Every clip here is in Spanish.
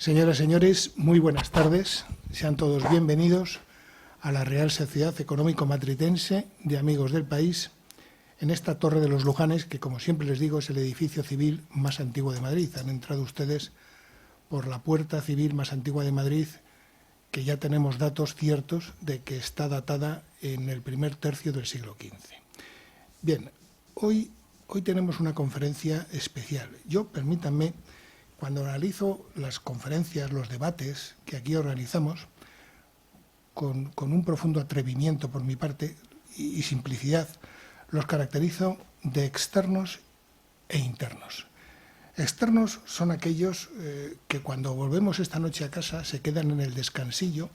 Señoras y señores, muy buenas tardes. Sean todos bienvenidos a la Real Sociedad Económico Matritense de Amigos del País, en esta Torre de los Lujanes, que, como siempre les digo, es el edificio civil más antiguo de Madrid. Han entrado ustedes por la puerta civil más antigua de Madrid, que ya tenemos datos ciertos de que está datada en el primer tercio del siglo XV. Bien, hoy tenemos una conferencia especial. Yo, permítanme, cuando analizo las conferencias, los debates que aquí organizamos, con un profundo atrevimiento por mi parte y simplicidad, los caracterizo de externos e internos. Externos son aquellos que cuando volvemos esta noche a casa se quedan en el descansillo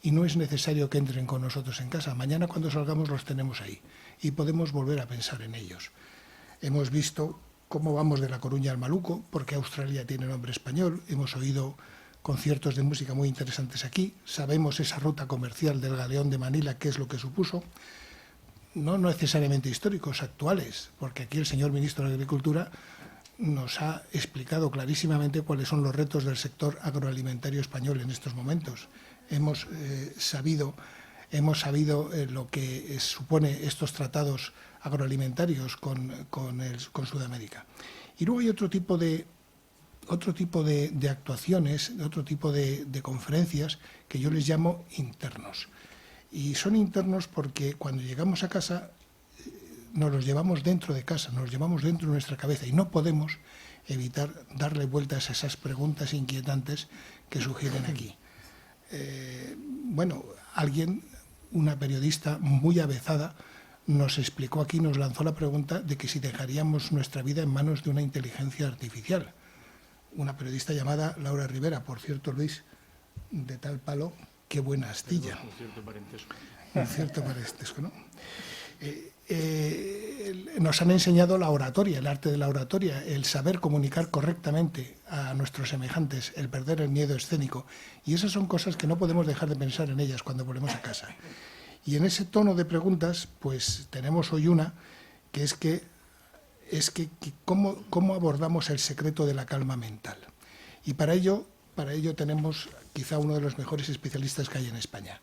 y no es necesario que entren con nosotros en casa. Mañana cuando salgamos los tenemos ahí y podemos volver a pensar en ellos. Hemos visto cómo vamos de La Coruña al Maluco, porque Australia tiene nombre español. Hemos oído conciertos de música muy interesantes aquí. Sabemos esa ruta comercial del Galeón de Manila, qué es lo que supuso. No necesariamente históricos, actuales, porque aquí el señor ministro de Agricultura nos ha explicado clarísimamente cuáles son los retos del sector agroalimentario español en estos momentos. Hemos sabido lo que supone estos tratados agroalimentarios con Sudamérica. Y luego hay otro tipo de actuaciones, otro tipo de conferencias que yo les llamo internos. Y son internos porque cuando llegamos a casa nos los llevamos dentro de casa, nos los llevamos dentro de nuestra cabeza y no podemos evitar darle vueltas a esas preguntas inquietantes que sugieren aquí. Una periodista muy avezada, nos explicó aquí, nos lanzó la pregunta de que si dejaríamos nuestra vida en manos de una inteligencia artificial. Una periodista llamada Laura Rivera, por cierto, Luis, de tal palo, qué buena astilla. Un cierto parentesco. Un cierto parentesco, ¿no? Nos han enseñado la oratoria, el arte de la oratoria, el saber comunicar correctamente a nuestros semejantes, el perder el miedo escénico. Y esas son cosas que no podemos dejar de pensar en ellas cuando volvemos a casa. Y en ese tono de preguntas, pues tenemos hoy una, que es cómo abordamos el secreto de la calma mental. Y para ello tenemos quizá uno de los mejores especialistas que hay en España.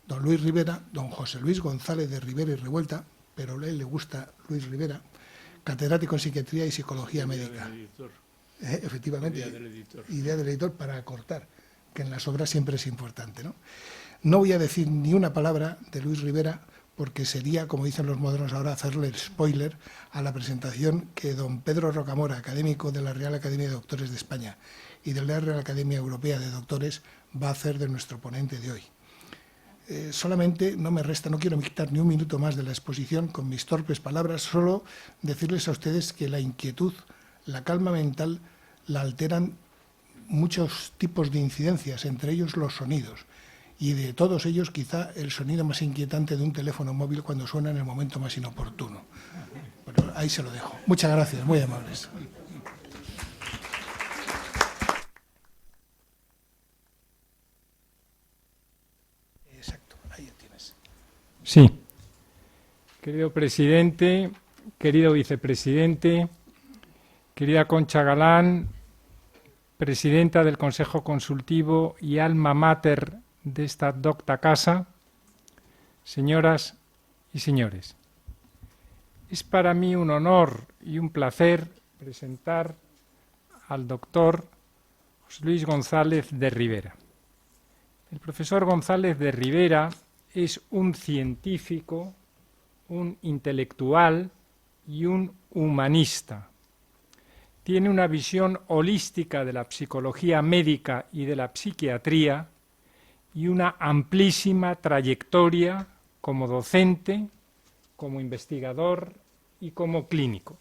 Don Luis Rivera, don José Luis González de Rivera y Revuelta, pero a él le gusta Luis Rivera, catedrático en Psiquiatría y Psicología Médica. Efectivamente, idea del editor para acortar, que en las obras siempre es importante, ¿no? No voy a decir ni una palabra de Luis Rivera porque sería, como dicen los modernos ahora, hacerle el spoiler a la presentación que don Pedro Rocamora, académico de la Real Academia de Doctores de España y de la Real Academia Europea de Doctores, va a hacer de nuestro ponente de hoy. Solamente no quiero quitar ni un minuto más de la exposición con mis torpes palabras, solo decirles a ustedes que la inquietud, la calma mental, la alteran muchos tipos de incidencias, entre ellos los sonidos. Y de todos ellos, quizá el sonido más inquietante de un teléfono móvil cuando suena en el momento más inoportuno. Pero ahí se lo dejo. Muchas gracias, muy amables. Exacto, ahí tienes. Sí. Querido presidente, querido vicepresidente, querida Concha Galán, presidenta del Consejo Consultivo y alma mater de esta docta casa, señoras y señores. Es para mí un honor y un placer presentar al doctor José Luis González de Rivera. El profesor González de Rivera es un científico, un intelectual y un humanista. Tiene una visión holística de la psicología médica y de la psiquiatría y una amplísima trayectoria como docente, como investigador y como clínico.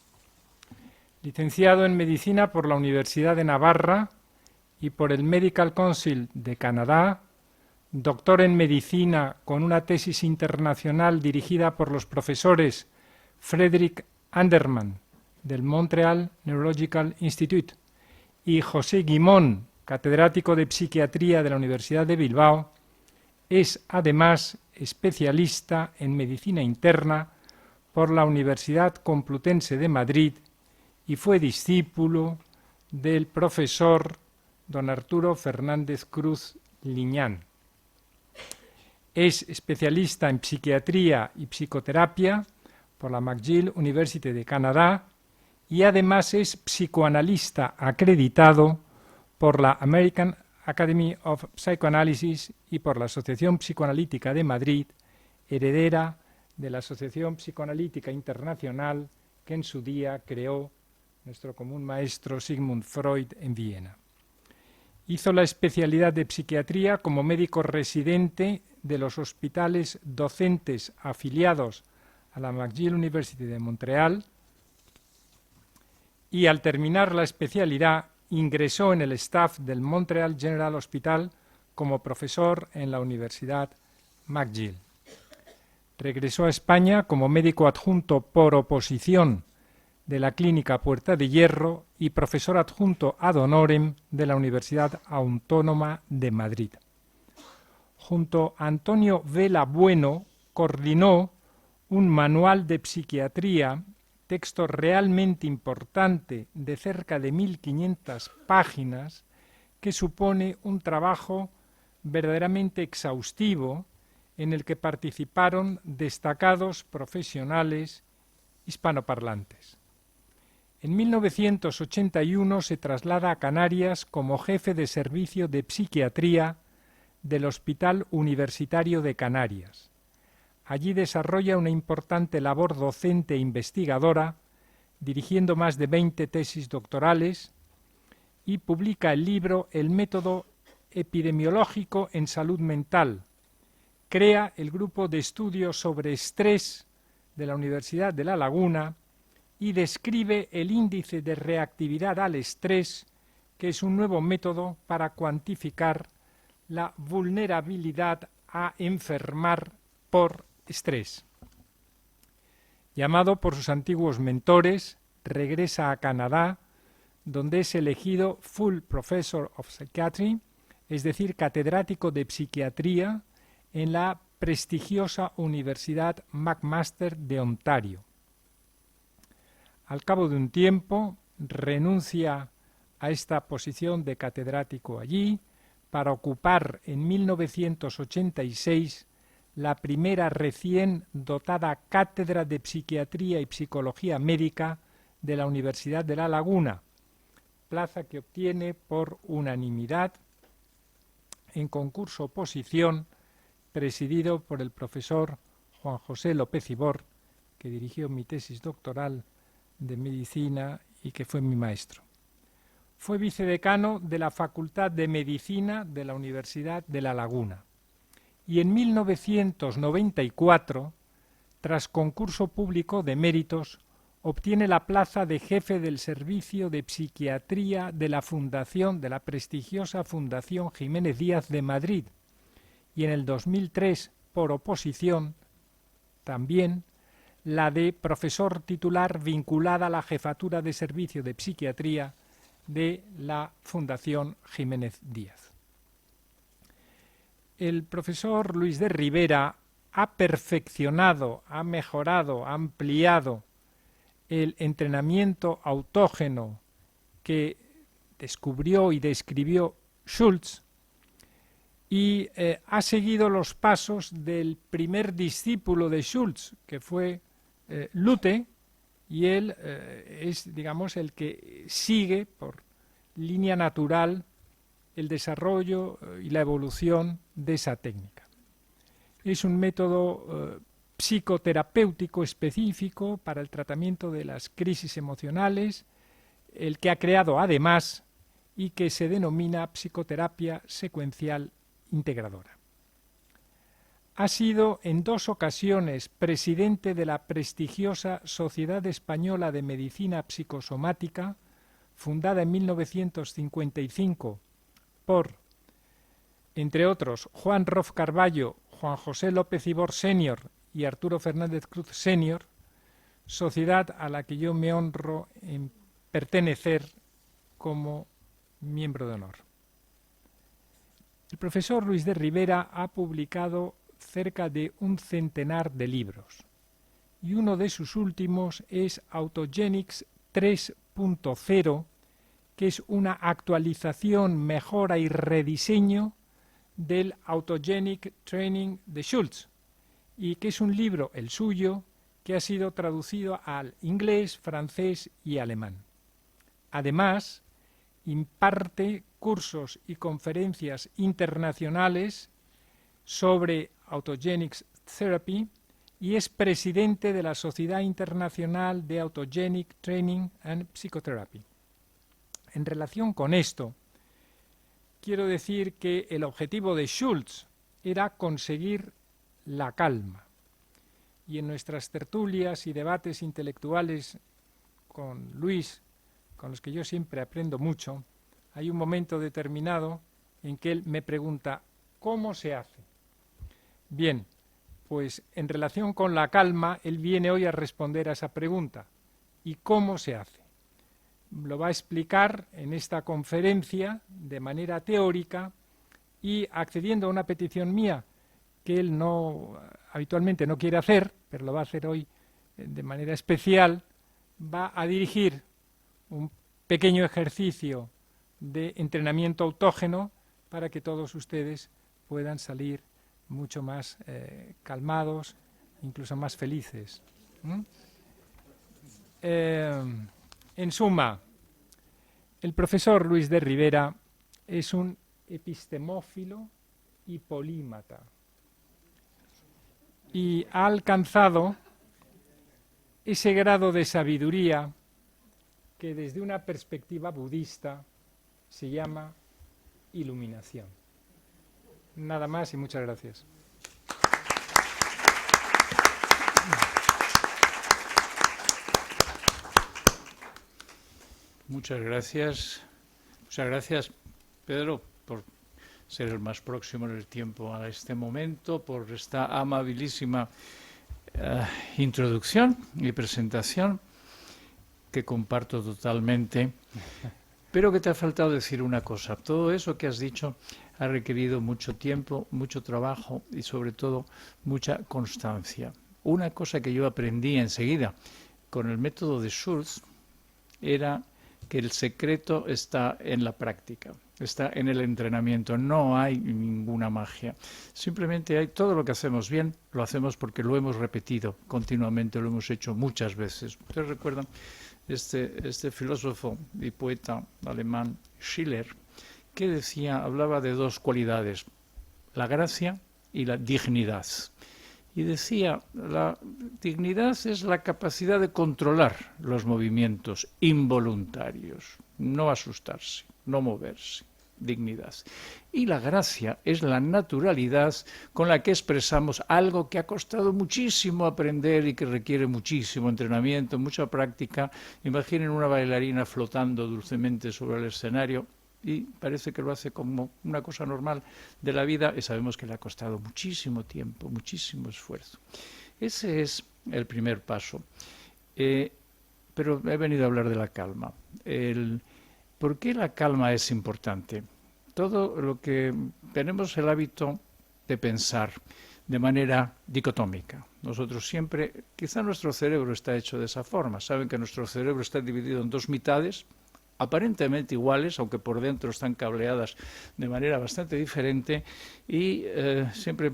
Licenciado en Medicina por la Universidad de Navarra y por el Medical Council de Canadá, doctor en Medicina con una tesis internacional dirigida por los profesores Frederick Anderman del Montreal Neurological Institute y José Guimón, catedrático de Psiquiatría de la Universidad de Bilbao, es además especialista en Medicina Interna por la Universidad Complutense de Madrid y fue discípulo del profesor don Arturo Fernández Cruz Liñán. Es especialista en psiquiatría y psicoterapia por la McGill University de Canadá y además es psicoanalista acreditado por la American Academy of Psychoanalysis y por la Asociación Psicoanalítica de Madrid, heredera de la Asociación Psicoanalítica Internacional que en su día creó nuestro común maestro Sigmund Freud en Viena. Hizo la especialidad de psiquiatría como médico residente de los hospitales docentes afiliados a la McGill University de Montreal y al terminar la especialidad ingresó en el staff del Montreal General Hospital como profesor en la Universidad McGill. Regresó a España como médico adjunto por oposición de la Clínica Puerta de Hierro y profesor adjunto ad honorem de la Universidad Autónoma de Madrid. Junto a Antonio Vela Bueno coordinó un manual de psiquiatría, texto realmente importante de cerca de 1.500 páginas, que supone un trabajo verdaderamente exhaustivo en el que participaron destacados profesionales hispanoparlantes. En 1981 se traslada a Canarias como jefe de servicio de psiquiatría del Hospital Universitario de Canarias. Allí desarrolla una importante labor docente e investigadora, dirigiendo más de 20 tesis doctorales, y publica el libro El método epidemiológico en salud mental. Crea el grupo de estudios sobre estrés de la Universidad de La Laguna y describe el índice de reactividad al estrés, que es un nuevo método para cuantificar la vulnerabilidad a enfermar por estrés. Llamado por sus antiguos mentores, regresa a Canadá, donde es elegido Full Professor of Psychiatry, es decir, catedrático de psiquiatría en la prestigiosa Universidad McMaster de Ontario. Al cabo de un tiempo, renuncia a esta posición de catedrático allí para ocupar en 1986 la primera recién dotada cátedra de Psiquiatría y Psicología Médica de la Universidad de La Laguna, plaza que obtiene por unanimidad en concurso-oposición presidido por el profesor Juan José López Ibor, que dirigió mi tesis doctoral de medicina y que fue mi maestro. Fue vicedecano de la Facultad de Medicina de la Universidad de La Laguna. Y en 1994, tras concurso público de méritos, obtiene la plaza de jefe del servicio de psiquiatría de la prestigiosa Fundación Jiménez Díaz de Madrid. Y en el 2003, por oposición, también la de profesor titular vinculada a la jefatura de servicio de psiquiatría de la Fundación Jiménez Díaz. El profesor Luis de Rivera ha perfeccionado, ha mejorado, ha ampliado el entrenamiento autógeno que descubrió y describió Schultz y ha seguido los pasos del primer discípulo de Schultz, que fue Lute, y él es, digamos, el que sigue por línea natural el desarrollo y la evolución de esa técnica. Es un método psicoterapéutico específico para el tratamiento de las crisis emocionales, el que ha creado además y que se denomina psicoterapia secuencial integradora. Ha sido en 2 ocasiones presidente de la prestigiosa Sociedad Española de Medicina Psicosomática, fundada en 1955 por, entre otros, Juan Rof Carballo, Juan José López Ibor Senior y Arturo Fernández Cruz Senior, sociedad a la que yo me honro en pertenecer como miembro de honor. El profesor Luis de Rivera ha publicado cerca de 100 de libros y uno de sus últimos es Autogenics 3.0, que es una actualización, mejora y rediseño del Autogenic Training de Schultz, y que es un libro, el suyo, que ha sido traducido al inglés, francés y alemán. Además, imparte cursos y conferencias internacionales sobre Autogenic Therapy y es presidente de la Sociedad Internacional de Autogenic Training and Psychotherapy. En relación con esto, quiero decir que el objetivo de Schultz era conseguir la calma. Y en nuestras tertulias y debates intelectuales con Luis, con los que yo siempre aprendo mucho, hay un momento determinado en que él me pregunta, ¿cómo se hace? Bien, pues en relación con la calma, él viene hoy a responder a esa pregunta. ¿Y cómo se hace? Lo va a explicar en esta conferencia de manera teórica y accediendo a una petición mía que él habitualmente no quiere hacer, pero lo va a hacer hoy de manera especial, va a dirigir un pequeño ejercicio de entrenamiento autógeno para que todos ustedes puedan salir mucho más calmados, incluso más felices. En suma, el profesor Luis de Rivera es un epistemófilo y polímata y ha alcanzado ese grado de sabiduría que desde una perspectiva budista se llama iluminación. Nada más y muchas gracias. Muchas gracias. Muchas gracias, Pedro, por ser el más próximo en el tiempo a este momento, por esta amabilísima introducción y presentación que comparto totalmente, pero que te ha faltado decir una cosa. Todo eso que has dicho ha requerido mucho tiempo, mucho trabajo y sobre todo mucha constancia. Una cosa que yo aprendí enseguida con el método de Schultz era que el secreto está en la práctica, está en el entrenamiento, no hay ninguna magia. Simplemente hay todo lo que hacemos bien, lo hacemos porque lo hemos repetido continuamente, lo hemos hecho muchas veces. ¿Ustedes recuerdan este filósofo y poeta alemán Schiller, que decía, hablaba de dos cualidades, la gracia y la dignidad? Y decía, la dignidad es la capacidad de controlar los movimientos involuntarios, no asustarse, no moverse, dignidad. Y la gracia es la naturalidad con la que expresamos algo que ha costado muchísimo aprender y que requiere muchísimo entrenamiento, mucha práctica. Imaginen una bailarina flotando dulcemente sobre el escenario y parece que lo hace como una cosa normal de la vida y sabemos que le ha costado muchísimo tiempo, muchísimo esfuerzo. Ese es el primer paso. Pero he venido a hablar de la calma. ¿Por qué la calma es importante? Todo lo que tenemos el hábito de pensar de manera dicotómica. Nosotros siempre, quizá nuestro cerebro está hecho de esa forma. Saben que nuestro cerebro está dividido en dos mitades, aparentemente iguales, aunque por dentro están cableadas de manera bastante diferente y siempre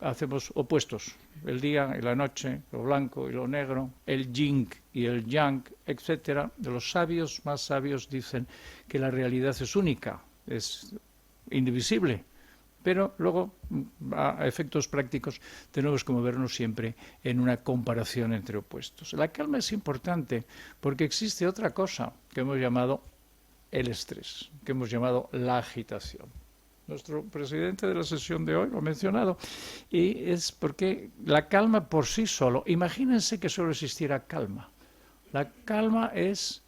hacemos opuestos, el día y la noche, lo blanco y lo negro, el yin y el yang, etcétera. Los sabios más sabios dicen que la realidad es única, es indivisible, pero luego a efectos prácticos tenemos que movernos siempre en una comparación entre opuestos. La calma es importante porque existe otra cosa que hemos llamado el estrés, que hemos llamado la agitación. Nuestro presidente de la sesión de hoy lo ha mencionado, y es porque la calma por sí solo, imagínense que solo existiera calma. La calma es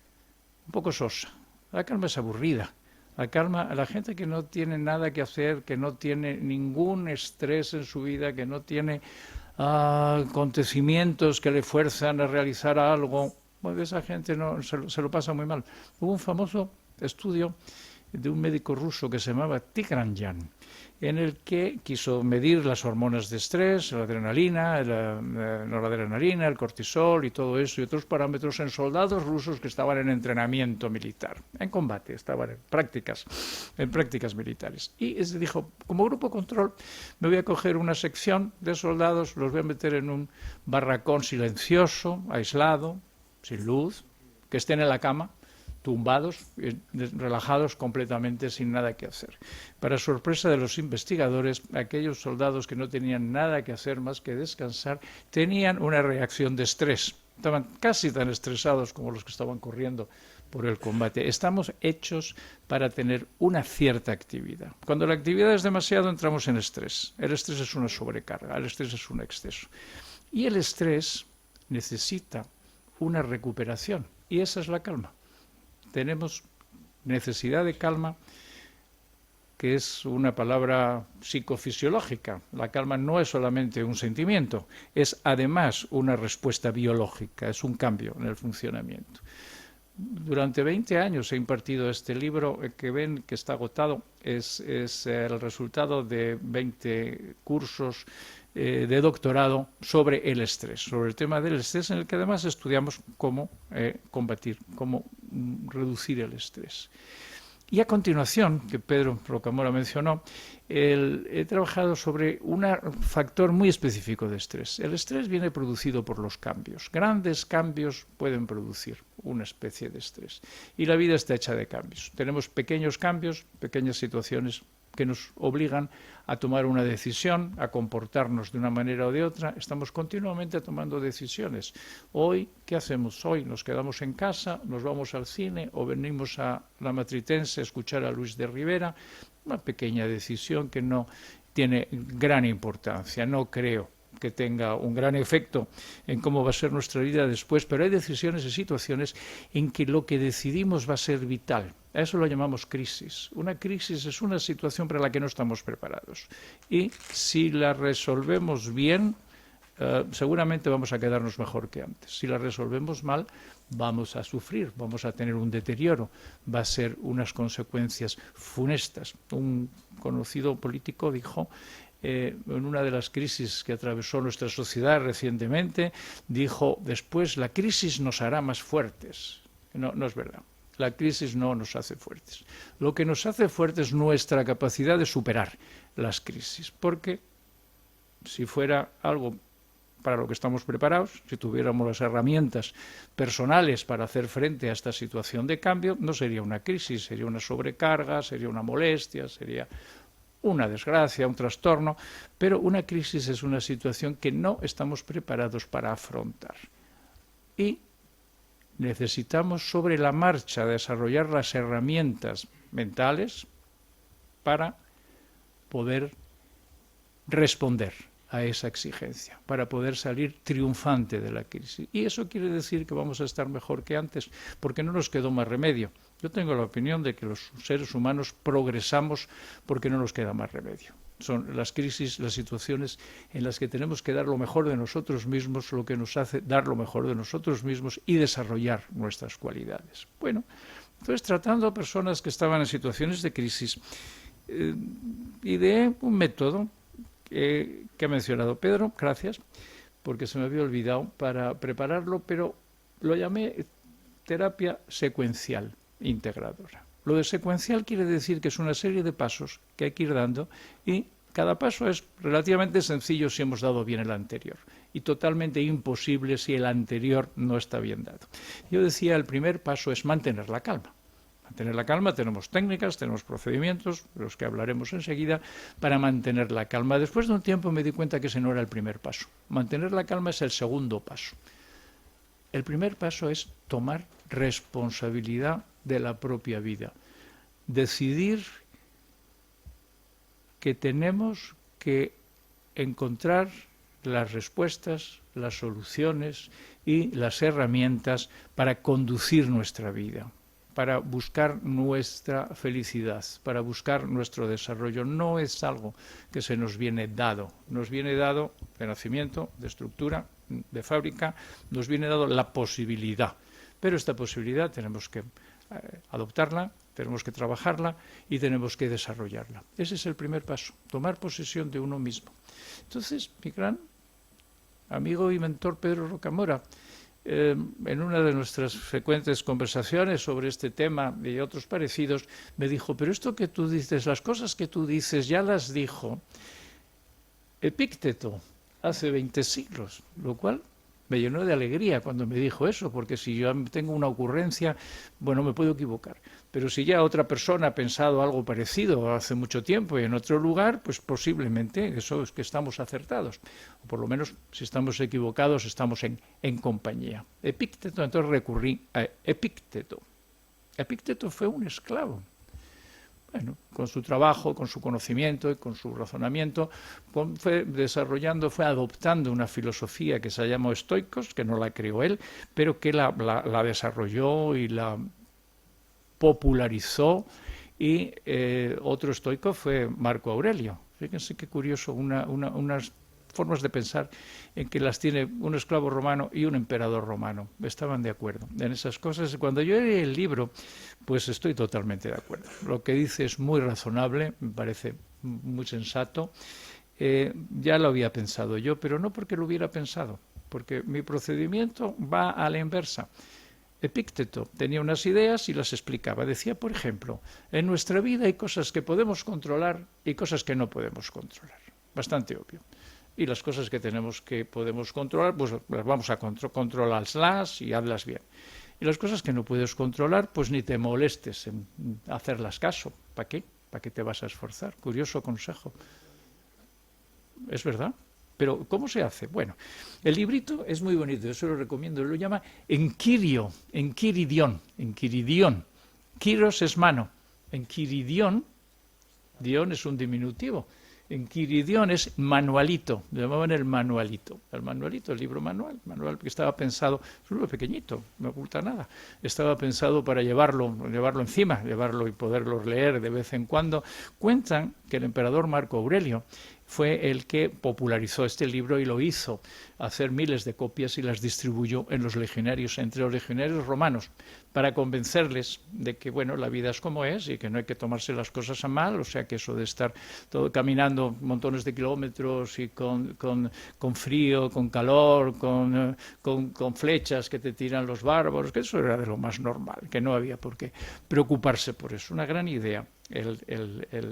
un poco sosa, la calma es aburrida. La calma, la gente que no tiene nada que hacer, que no tiene ningún estrés en su vida, que no tiene acontecimientos que le fuerzan a realizar algo, pues esa gente se lo pasa muy mal. Hubo un famoso estudio de un médico ruso que se llamaba Tigranyan, en el que quiso medir las hormonas de estrés, la adrenalina, la noradrenalina, el cortisol y todo eso, y otros parámetros en soldados rusos que estaban en entrenamiento militar, en combate, estaban en prácticas militares. Y dijo, como grupo control, me voy a coger una sección de soldados, los voy a meter en un barracón silencioso, aislado, sin luz, que estén en la cama, tumbados, relajados completamente, sin nada que hacer. Para sorpresa de los investigadores, aquellos soldados que no tenían nada que hacer más que descansar, tenían una reacción de estrés. Estaban casi tan estresados como los que estaban corriendo por el combate. Estamos hechos para tener una cierta actividad. Cuando la actividad es demasiado, entramos en estrés. El estrés es una sobrecarga, el estrés es un exceso. Y el estrés necesita una recuperación, y esa es la calma. Tenemos necesidad de calma, que es una palabra psicofisiológica. La calma no es solamente un sentimiento, es además una respuesta biológica, es un cambio en el funcionamiento. Durante 20 años he impartido este libro, que ven que está agotado, es el resultado de 20 cursos de doctorado sobre el estrés, sobre el tema del estrés, en el que además estudiamos cómo combatir, cómo reducir el estrés. Y a continuación, que Pedro Rocamora mencionó, he trabajado sobre un factor muy específico de estrés. El estrés viene producido por los cambios. Grandes cambios pueden producir una especie de estrés. Y la vida está hecha de cambios. Tenemos pequeños cambios, pequeñas situaciones que nos obligan a tomar una decisión, a comportarnos de una manera o de otra. Estamos continuamente tomando decisiones. Hoy, ¿qué hacemos? Hoy nos quedamos en casa, nos vamos al cine o venimos a la Matritense a escuchar a Luis de Rivera. Una pequeña decisión que no tiene gran importancia. No creo que tenga un gran efecto en cómo va a ser nuestra vida después, pero hay decisiones y situaciones en que lo que decidimos va a ser vital. A eso lo llamamos crisis. Una crisis es una situación para la que no estamos preparados. Y si la resolvemos bien, seguramente vamos a quedarnos mejor que antes. Si la resolvemos mal, vamos a sufrir, vamos a tener un deterioro, va a ser unas consecuencias funestas. Un conocido político dijo, en una de las crisis que atravesó nuestra sociedad recientemente, dijo, después la crisis nos hará más fuertes. No es verdad. La crisis no nos hace fuertes. Lo que nos hace fuertes es nuestra capacidad de superar las crisis, porque si fuera algo para lo que estamos preparados, si tuviéramos las herramientas personales para hacer frente a esta situación de cambio, no sería una crisis, sería una sobrecarga, sería una molestia, sería una desgracia, un trastorno, pero una crisis es una situación que no estamos preparados para afrontar. Y necesitamos sobre la marcha desarrollar las herramientas mentales para poder responder a esa exigencia, para poder salir triunfante de la crisis. Y eso quiere decir que vamos a estar mejor que antes, porque no nos quedó más remedio. Yo tengo la opinión de que los seres humanos progresamos porque no nos queda más remedio. Son las crisis, las situaciones en las que tenemos que dar lo mejor de nosotros mismos, lo que nos hace dar lo mejor de nosotros mismos y desarrollar nuestras cualidades. Bueno, entonces tratando a personas que estaban en situaciones de crisis, ideé un método que ha mencionado Pedro, gracias, porque se me había olvidado para prepararlo, pero lo llamé terapia secuencial integradora. Lo de secuencial quiere decir que es una serie de pasos que hay que ir dando y cada paso es relativamente sencillo si hemos dado bien el anterior y totalmente imposible si el anterior no está bien dado. Yo decía, el primer paso es mantener la calma. Mantener la calma, tenemos técnicas, tenemos procedimientos, de los que hablaremos enseguida, para mantener la calma. Después de un tiempo me di cuenta que ese no era el primer paso. Mantener la calma es el segundo paso. El primer paso es tomar responsabilidad de la propia vida. Decidir que tenemos que encontrar las respuestas, las soluciones y las herramientas para conducir nuestra vida, para buscar nuestra felicidad, para buscar nuestro desarrollo. No es algo que se nos viene dado de nacimiento, de estructura, de fábrica, nos viene dado la posibilidad. Pero esta posibilidad tenemos que adoptarla, tenemos que trabajarla y tenemos que desarrollarla. Ese es el primer paso, tomar posesión de uno mismo. Entonces, mi gran amigo y mentor Pedro Rocamora, en una de nuestras frecuentes conversaciones sobre este tema y otros parecidos, me dijo, pero esto que tú dices, las cosas que tú dices, ya las dijo Epícteto hace 20 siglos, lo cual me llenó de alegría cuando me dijo eso, porque si yo tengo una ocurrencia, bueno, me puedo equivocar. Pero si ya otra persona ha pensado algo parecido hace mucho tiempo y en otro lugar, pues posiblemente eso es que estamos acertados. O por lo menos, si estamos equivocados, estamos en compañía. Epícteto, entonces recurrí a Epícteto. Epícteto fue un esclavo. Bueno, con su trabajo, con su conocimiento y con su razonamiento, fue desarrollando, fue adoptando una filosofía que se llamó estoicos, que no la creó él, pero que la desarrolló y la popularizó, y otro estoico fue Marco Aurelio. Fíjense qué curioso, unas formas de pensar en que las tiene un esclavo romano y un emperador romano. Estaban de acuerdo en esas cosas. Cuando yo leí el libro, pues estoy totalmente de acuerdo. Lo que dice es muy razonable, me parece muy sensato. Ya lo había pensado yo, pero no porque lo hubiera pensado, porque mi procedimiento va a la inversa. Epícteto tenía unas ideas y las explicaba. Decía, por ejemplo, en nuestra vida hay cosas que podemos controlar y cosas que no podemos controlar. Bastante obvio. Y las cosas que podemos controlar, pues las vamos a controlarlas y hazlas bien. Y las cosas que no puedes controlar, pues ni te molestes en hacerlas caso. ¿Para qué? ¿Para qué te vas a esforzar? Curioso consejo. Es verdad. Pero, ¿cómo se hace? Bueno, el librito es muy bonito, yo se lo recomiendo. Lo llama Enquiridión. Quiros es mano. Enquiridión, dión es un diminutivo. Enquiridión es manualito, le llamaban el manualito, el libro manual que estaba pensado, es un libro pequeñito, no oculta nada, estaba pensado para llevarlo encima, llevarlo y poderlo leer de vez en cuando. Cuentan que el emperador Marco Aurelio fue el que popularizó este libro y lo hizo hacer miles de copias y las distribuyó entre los legionarios romanos, para convencerles de que, bueno, la vida es como es y que no hay que tomarse las cosas a mal, o sea que eso de estar todo caminando montones de kilómetros y con frío, con calor, con flechas que te tiran los bárbaros, que eso era de lo más normal, que no había por qué preocuparse por eso. Una gran idea. El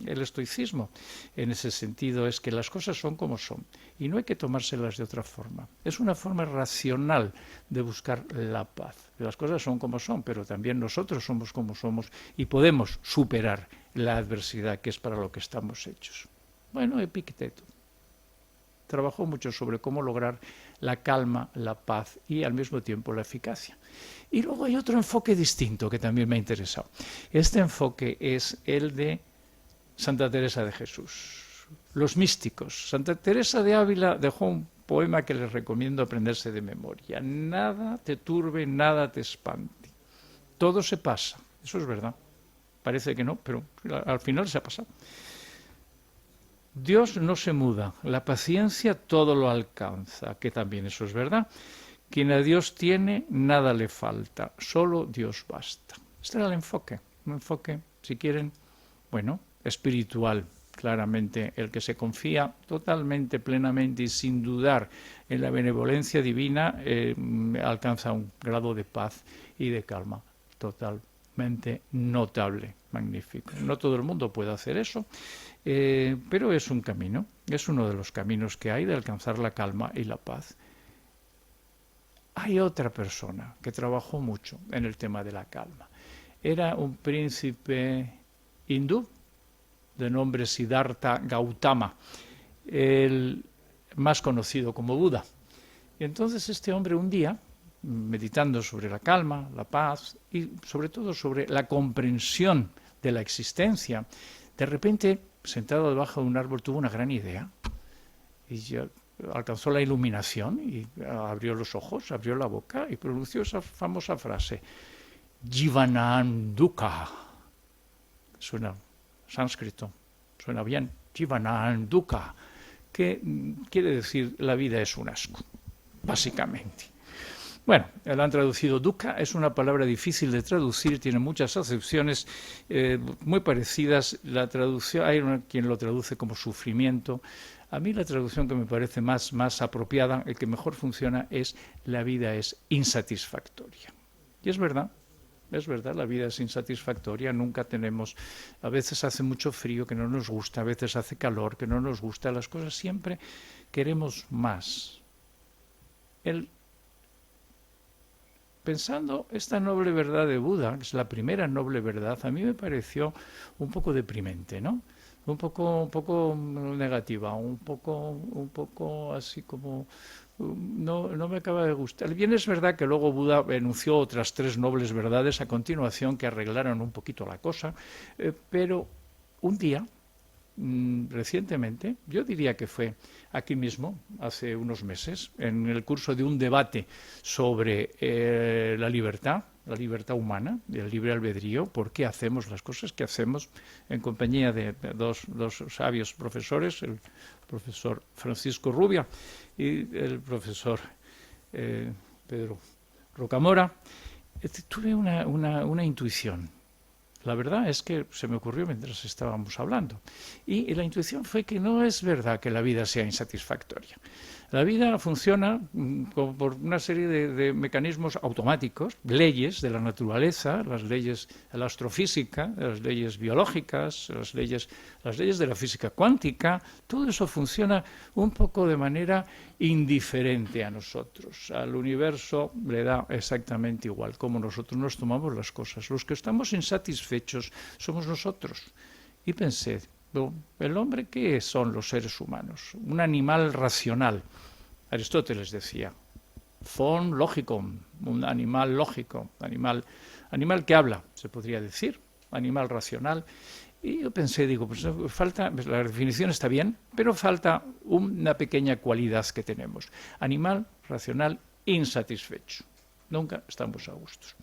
estoicismo en ese sentido es que las cosas son como son y no hay que tomárselas de otra forma. Es una forma racional de buscar la paz. Las cosas son como son, pero también nosotros somos como somos y podemos superar la adversidad, que es para lo que estamos hechos. Bueno, Epícteto trabajó mucho sobre cómo lograr la calma, la paz y al mismo tiempo la eficacia. Y luego hay otro enfoque distinto que también me ha interesado. Este enfoque es el de Santa Teresa de Jesús, los místicos. Santa Teresa de Ávila dejó un poema que les recomiendo aprenderse de memoria. Nada te turbe, nada te espante. Todo se pasa. Eso es verdad. Parece que no, pero al final se ha pasado. Dios no se muda, la paciencia todo lo alcanza, que también eso es verdad. Quien a Dios tiene, nada le falta, solo Dios basta. Este era el enfoque, un enfoque, si quieren, bueno, espiritual, claramente, el que se confía totalmente, plenamente y sin dudar en la benevolencia divina, alcanza un grado de paz y de calma totalmente notable, magnífico. No todo el mundo puede hacer eso, pero es un camino, es uno de los caminos que hay de alcanzar la calma y la paz. Hay otra persona que trabajó mucho en el tema de la calma. Era un príncipe hindú de nombre Siddhartha Gautama, el más conocido como Buda. Y entonces este hombre un día, meditando sobre la calma, la paz y sobre todo sobre la comprensión de la existencia, de repente, sentado debajo de un árbol, tuvo una gran idea y ya alcanzó la iluminación y abrió los ojos, abrió la boca y pronunció esa famosa frase: Jivanam Dukkha. Suena sánscrito, suena bien. Jivanam Dukkha, que quiere decir la vida es un asco, básicamente. Bueno, la han traducido dukkha, es una palabra difícil de traducir, tiene muchas acepciones muy parecidas. La traducción, hay quien lo traduce como sufrimiento. A mí la traducción que me parece más apropiada, el que mejor funciona, es la vida es insatisfactoria. Y es verdad, la vida es insatisfactoria, nunca tenemos, a veces hace mucho frío que no nos gusta, a veces hace calor que no nos gusta, las cosas siempre queremos más. Pensando esta noble verdad de Buda, que es la primera noble verdad, a mí me pareció un poco deprimente, ¿no? Un poco negativa, un poco así como no me acaba de gustar. Bien, es verdad que luego Buda enunció otras 3 nobles verdades a continuación que arreglaron un poquito la cosa, pero un día, recientemente, yo diría que fue aquí mismo, hace unos meses, en el curso de un debate sobre la libertad humana, el libre albedrío, por qué hacemos las cosas que hacemos, en compañía de dos sabios profesores, el profesor Francisco Rubia y el profesor Pedro Rocamora. Tuve una intuición. La verdad es que se me ocurrió mientras estábamos hablando. Y la intuición fue que no es verdad que la vida sea insatisfactoria. La vida funciona por una serie de mecanismos automáticos, leyes de la naturaleza, las leyes de la astrofísica, las leyes biológicas, las leyes de la física cuántica. Todo eso funciona un poco de manera indiferente a nosotros. Al universo le da exactamente igual cómo nosotros nos tomamos las cosas. Los que estamos insatisfechos somos nosotros. Y pensé, ¿el hombre qué son los seres humanos? Un animal racional. Aristóteles decía, fon logicum, un animal lógico, animal que habla, se podría decir, animal racional. Y yo pensé, digo, pues falta, la definición está bien, pero falta una pequeña cualidad que tenemos. Animal racional insatisfecho. Nunca estamos a gustos.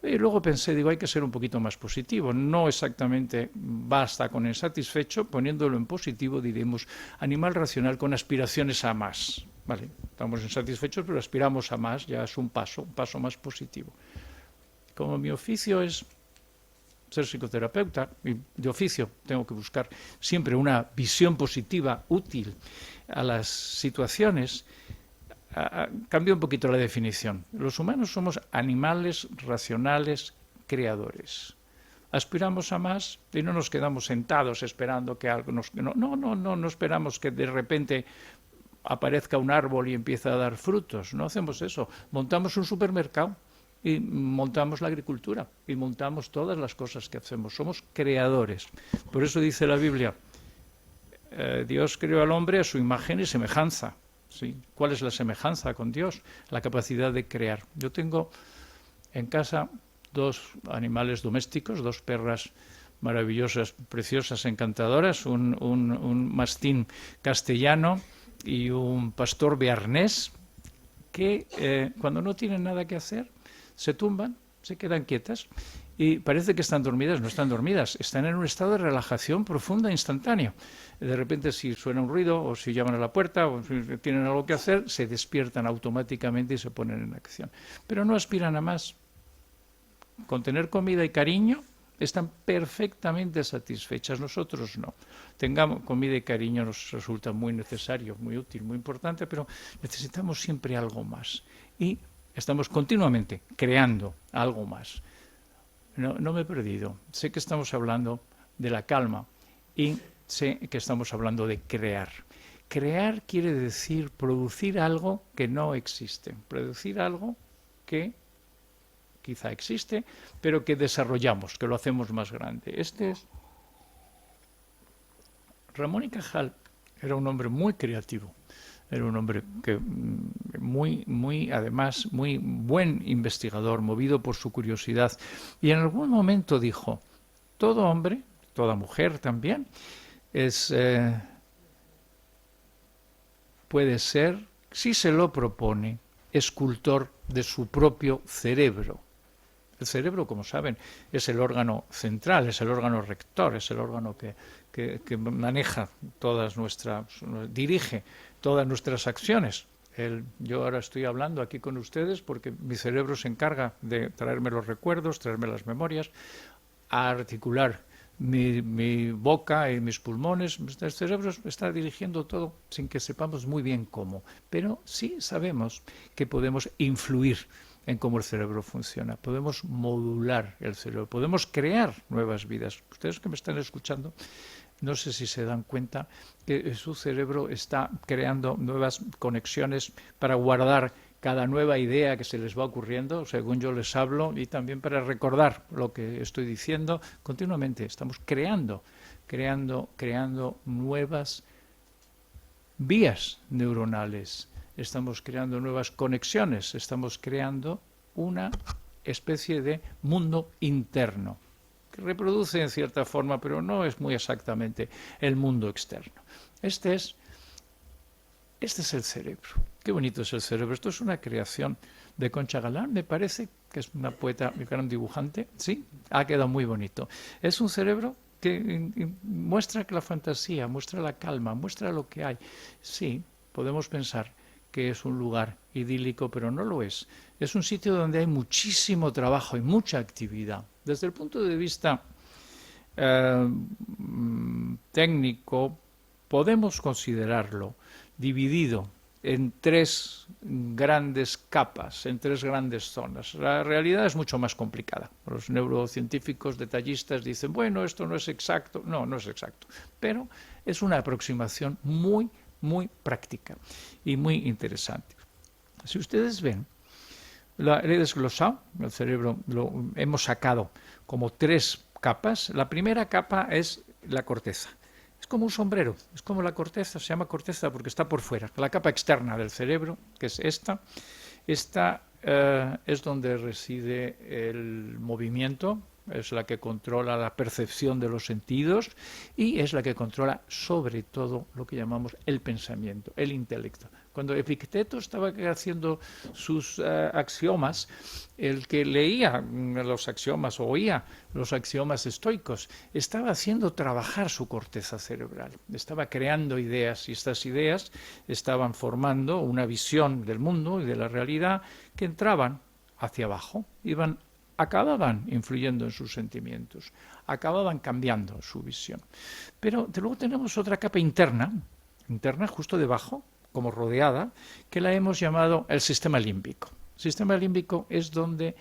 Y luego pensé, digo, hay que ser un poquito más positivo. No exactamente basta con insatisfecho, poniéndolo en positivo diremos animal racional con aspiraciones a más. Vale, estamos insatisfechos, pero aspiramos a más, ya es un paso más positivo. Como mi oficio es ser psicoterapeuta, y de oficio tengo que buscar siempre una visión positiva, útil a las situaciones, cambio un poquito la definición. Los humanos somos animales racionales creadores. Aspiramos a más y no nos quedamos sentados esperando que algo nos... No esperamos que de repente aparezca un árbol y empiece a dar frutos. No hacemos eso. Montamos un supermercado y montamos la agricultura y montamos todas las cosas que hacemos. Somos creadores. Por eso dice la Biblia, Dios creó al hombre a su imagen y semejanza. ¿Sí? ¿Cuál es la semejanza con Dios? La capacidad de crear. Yo tengo en casa 2 animales domésticos, 2 perras maravillosas, preciosas, encantadoras, un mastín castellano y un pastor bearnés que cuando no tienen nada que hacer se tumban, se quedan quietas y parece que están dormidas, no están dormidas, están en un estado de relajación profunda, instantáneo. De repente si suena un ruido o si llaman a la puerta o si tienen algo que hacer, se despiertan automáticamente y se ponen en acción. Pero no aspiran a más. Con tener comida y cariño están perfectamente satisfechas, nosotros no. Tengamos comida y cariño nos resulta muy necesario, muy útil, muy importante, pero necesitamos siempre algo más. Y estamos continuamente creando algo más. No me he perdido. Sé que estamos hablando de la calma y sé que estamos hablando de crear. Crear quiere decir producir algo que no existe, producir algo que quizá existe, pero que desarrollamos, que lo hacemos más grande. Ramón y Cajal era un hombre muy creativo. Era un hombre que además, muy buen investigador, movido por su curiosidad. Y en algún momento dijo, todo hombre, toda mujer también, puede ser, si se lo propone, escultor de su propio cerebro. El cerebro, como saben, es el órgano central, es el órgano rector, es el órgano que maneja dirige todas nuestras acciones. Yo ahora estoy hablando aquí con ustedes porque mi cerebro se encarga de traerme los recuerdos, traerme las memorias, a articular mi boca y mis pulmones. El cerebro está dirigiendo todo sin que sepamos muy bien cómo, pero sí sabemos que podemos influir en cómo el cerebro funciona, podemos modular el cerebro, podemos crear nuevas vidas. Ustedes que me están escuchando, no sé si se dan cuenta que su cerebro está creando nuevas conexiones para guardar cada nueva idea que se les va ocurriendo, según yo les hablo, y también para recordar lo que estoy diciendo. Continuamente estamos creando nuevas vías neuronales, estamos creando nuevas conexiones, estamos creando una especie de mundo interno que reproduce en cierta forma, pero no es muy exactamente el mundo externo. Este es el cerebro. Qué bonito es el cerebro. Esto es una creación de Concha Galán, me parece, que es una poeta, un gran dibujante. Sí, ha quedado muy bonito. Es un cerebro que muestra la fantasía, muestra la calma, muestra lo que hay. Sí, podemos pensar que es un lugar idílico, pero no lo es. Es un sitio donde hay muchísimo trabajo y mucha actividad. Desde el punto de vista técnico, podemos considerarlo dividido en tres grandes capas, en tres grandes zonas. La realidad es mucho más complicada. Los neurocientíficos detallistas dicen, bueno, esto no es exacto. No, no es exacto. Pero es una aproximación muy, muy práctica y muy interesante. Si ustedes ven, he desglosado el cerebro, lo hemos sacado como tres capas. La primera capa es la corteza. Es como un sombrero, es como la corteza, se llama corteza porque está por fuera. La capa externa del cerebro, que es esta es donde reside el movimiento, es la que controla la percepción de los sentidos y es la que controla sobre todo lo que llamamos el pensamiento, el intelecto. Cuando Epicteto estaba haciendo sus axiomas, el que leía los axiomas o oía los axiomas estoicos estaba haciendo trabajar su corteza cerebral, estaba creando ideas y estas ideas estaban formando una visión del mundo y de la realidad que entraban hacia abajo, acababan influyendo en sus sentimientos, acababan cambiando su visión. Pero luego tenemos otra capa interna justo debajo, como rodeada, que la hemos llamado el sistema límbico. El sistema límbico es donde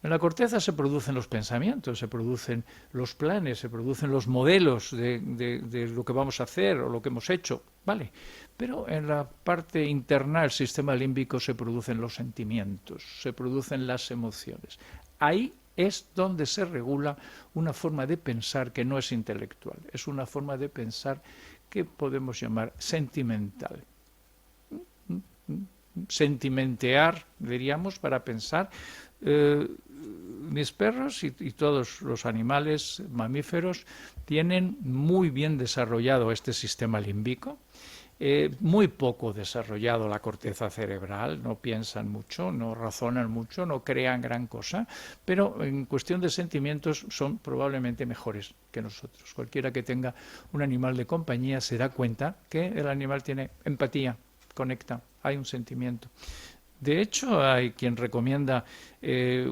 en la corteza se producen los pensamientos, se producen los planes, se producen los modelos de lo que vamos a hacer o lo que hemos hecho, ¿vale? Pero en la parte interna del sistema límbico se producen los sentimientos, se producen las emociones. Ahí es donde se regula una forma de pensar que no es intelectual, es una forma de pensar que podemos llamar sentimental. Sentimentear, diríamos, para pensar. Mis perros y todos los animales mamíferos tienen muy bien desarrollado este sistema límbico, muy poco desarrollado la corteza cerebral, no piensan mucho, no razonan mucho, no crean gran cosa, pero en cuestión de sentimientos son probablemente mejores que nosotros. Cualquiera que tenga un animal de compañía se da cuenta que el animal tiene empatía, conecta, hay un sentimiento. De hecho, hay quien recomienda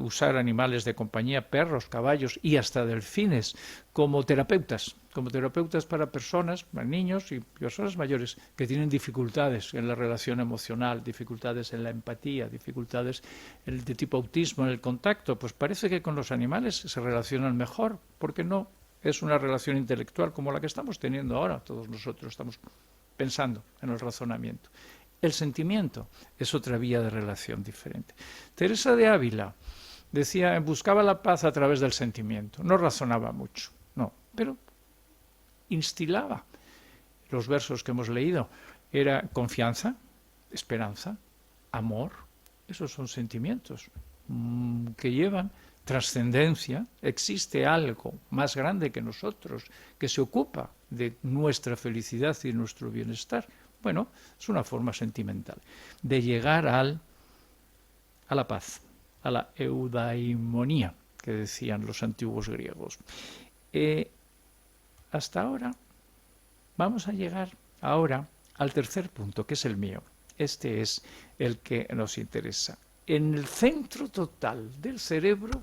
usar animales de compañía, perros, caballos y hasta delfines, como terapeutas para personas, niños y personas mayores que tienen dificultades en la relación emocional, dificultades en la empatía, dificultades de tipo autismo en el contacto. Pues parece que con los animales se relacionan mejor, porque no es una relación intelectual como la que estamos teniendo ahora. Todos nosotros estamos pensando en el razonamiento. El sentimiento es otra vía de relación diferente. Teresa de Ávila decía, buscaba la paz a través del sentimiento. No razonaba mucho, no, pero instilaba. Los versos que hemos leído era confianza, esperanza, amor. Esos son sentimientos que llevan trascendencia. Existe algo más grande que nosotros que se ocupa de nuestra felicidad y nuestro bienestar. Bueno, es una forma sentimental de llegar a la paz, a la eudaimonía, que decían los antiguos griegos. Hasta ahora, vamos a llegar ahora al tercer punto, que es el mío. Este es el que nos interesa. En el centro total del cerebro,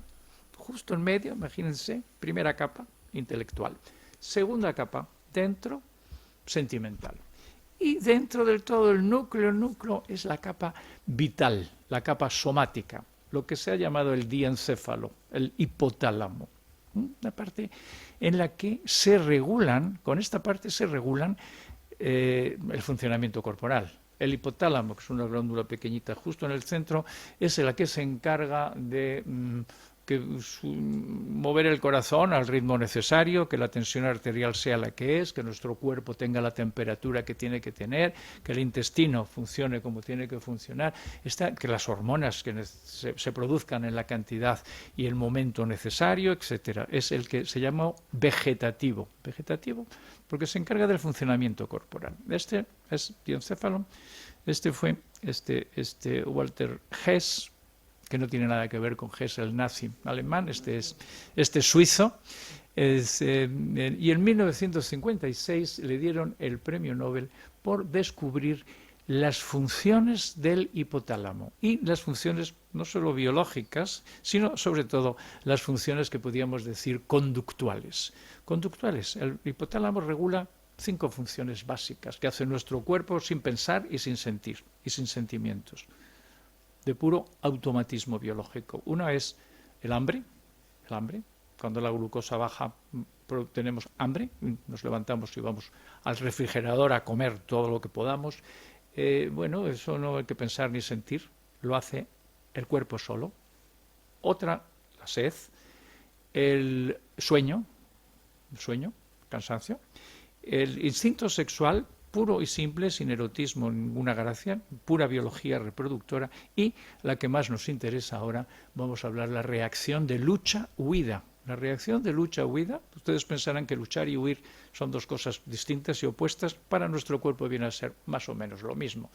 justo en medio, imagínense, primera capa, intelectual. Segunda capa, dentro, sentimental. Y dentro del todo el núcleo es la capa vital, la capa somática, lo que se ha llamado el diencéfalo, el hipotálamo. Una parte en la que se regulan, con esta parte se regulan el funcionamiento corporal. El hipotálamo, que es una glándula pequeñita justo en el centro, es la que se encarga de mover el corazón al ritmo necesario, que la tensión arterial sea la que es, que nuestro cuerpo tenga la temperatura que tiene que tener, que el intestino funcione como tiene que funcionar, que las hormonas que se produzcan en la cantidad y el momento necesario, etcétera. Es el que se llama vegetativo. Vegetativo porque se encarga del funcionamiento corporal. Este es diencéfalo. Este fue Walter Hess, que no tiene nada que ver con Hess, el nazi alemán, este es suizo, y en 1956 le dieron el premio Nobel por descubrir las funciones del hipotálamo, y las funciones no solo biológicas, sino sobre todo las funciones que podríamos decir conductuales. Conductuales, el hipotálamo regula 5 funciones básicas que hace nuestro cuerpo sin pensar y sin sentir, y sin sentimientos, de puro automatismo biológico. Una es el hambre. Cuando la glucosa baja tenemos hambre, nos levantamos y vamos al refrigerador a comer todo lo que podamos. Bueno, eso no hay que pensar ni sentir, lo hace el cuerpo solo. Otra, la sed, el sueño, cansancio, el instinto sexual, puro y simple, sin erotismo, ninguna gracia, pura biología reproductora, y la que más nos interesa ahora, vamos a hablar la reacción de lucha-huida. La reacción de lucha-huida, ustedes pensarán que luchar y huir son dos cosas distintas y opuestas, para nuestro cuerpo viene a ser más o menos lo mismo.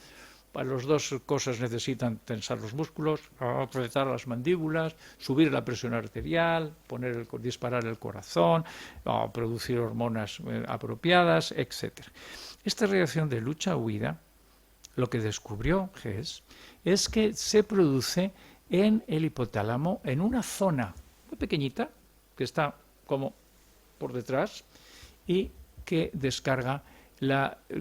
Para las dos cosas necesitan tensar los músculos, apretar las mandíbulas, subir la presión arterial, disparar el corazón, producir hormonas apropiadas, etc. Esta reacción de lucha-huida, lo que descubrió Hess, es que se produce en el hipotálamo, en una zona muy pequeñita, que está como por detrás, y que descarga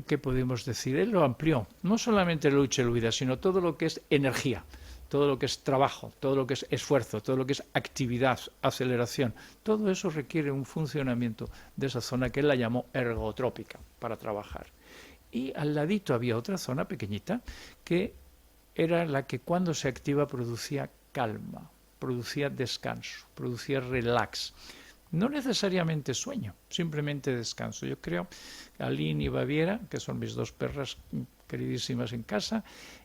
que podemos decir, él lo amplió, no solamente la lucha y la huida, sino todo lo que es energía, todo lo que es trabajo, todo lo que es esfuerzo, todo lo que es actividad, aceleración. Todo eso requiere un funcionamiento de esa zona que él la llamó ergotrópica para trabajar. Y al ladito había otra zona pequeñita que era la que cuando se activa producía calma, producía descanso, producía relax. No necesariamente sueño, simplemente descanso. Yo creo que Aline y Baviera, que son mis dos perras queridísimas en casa,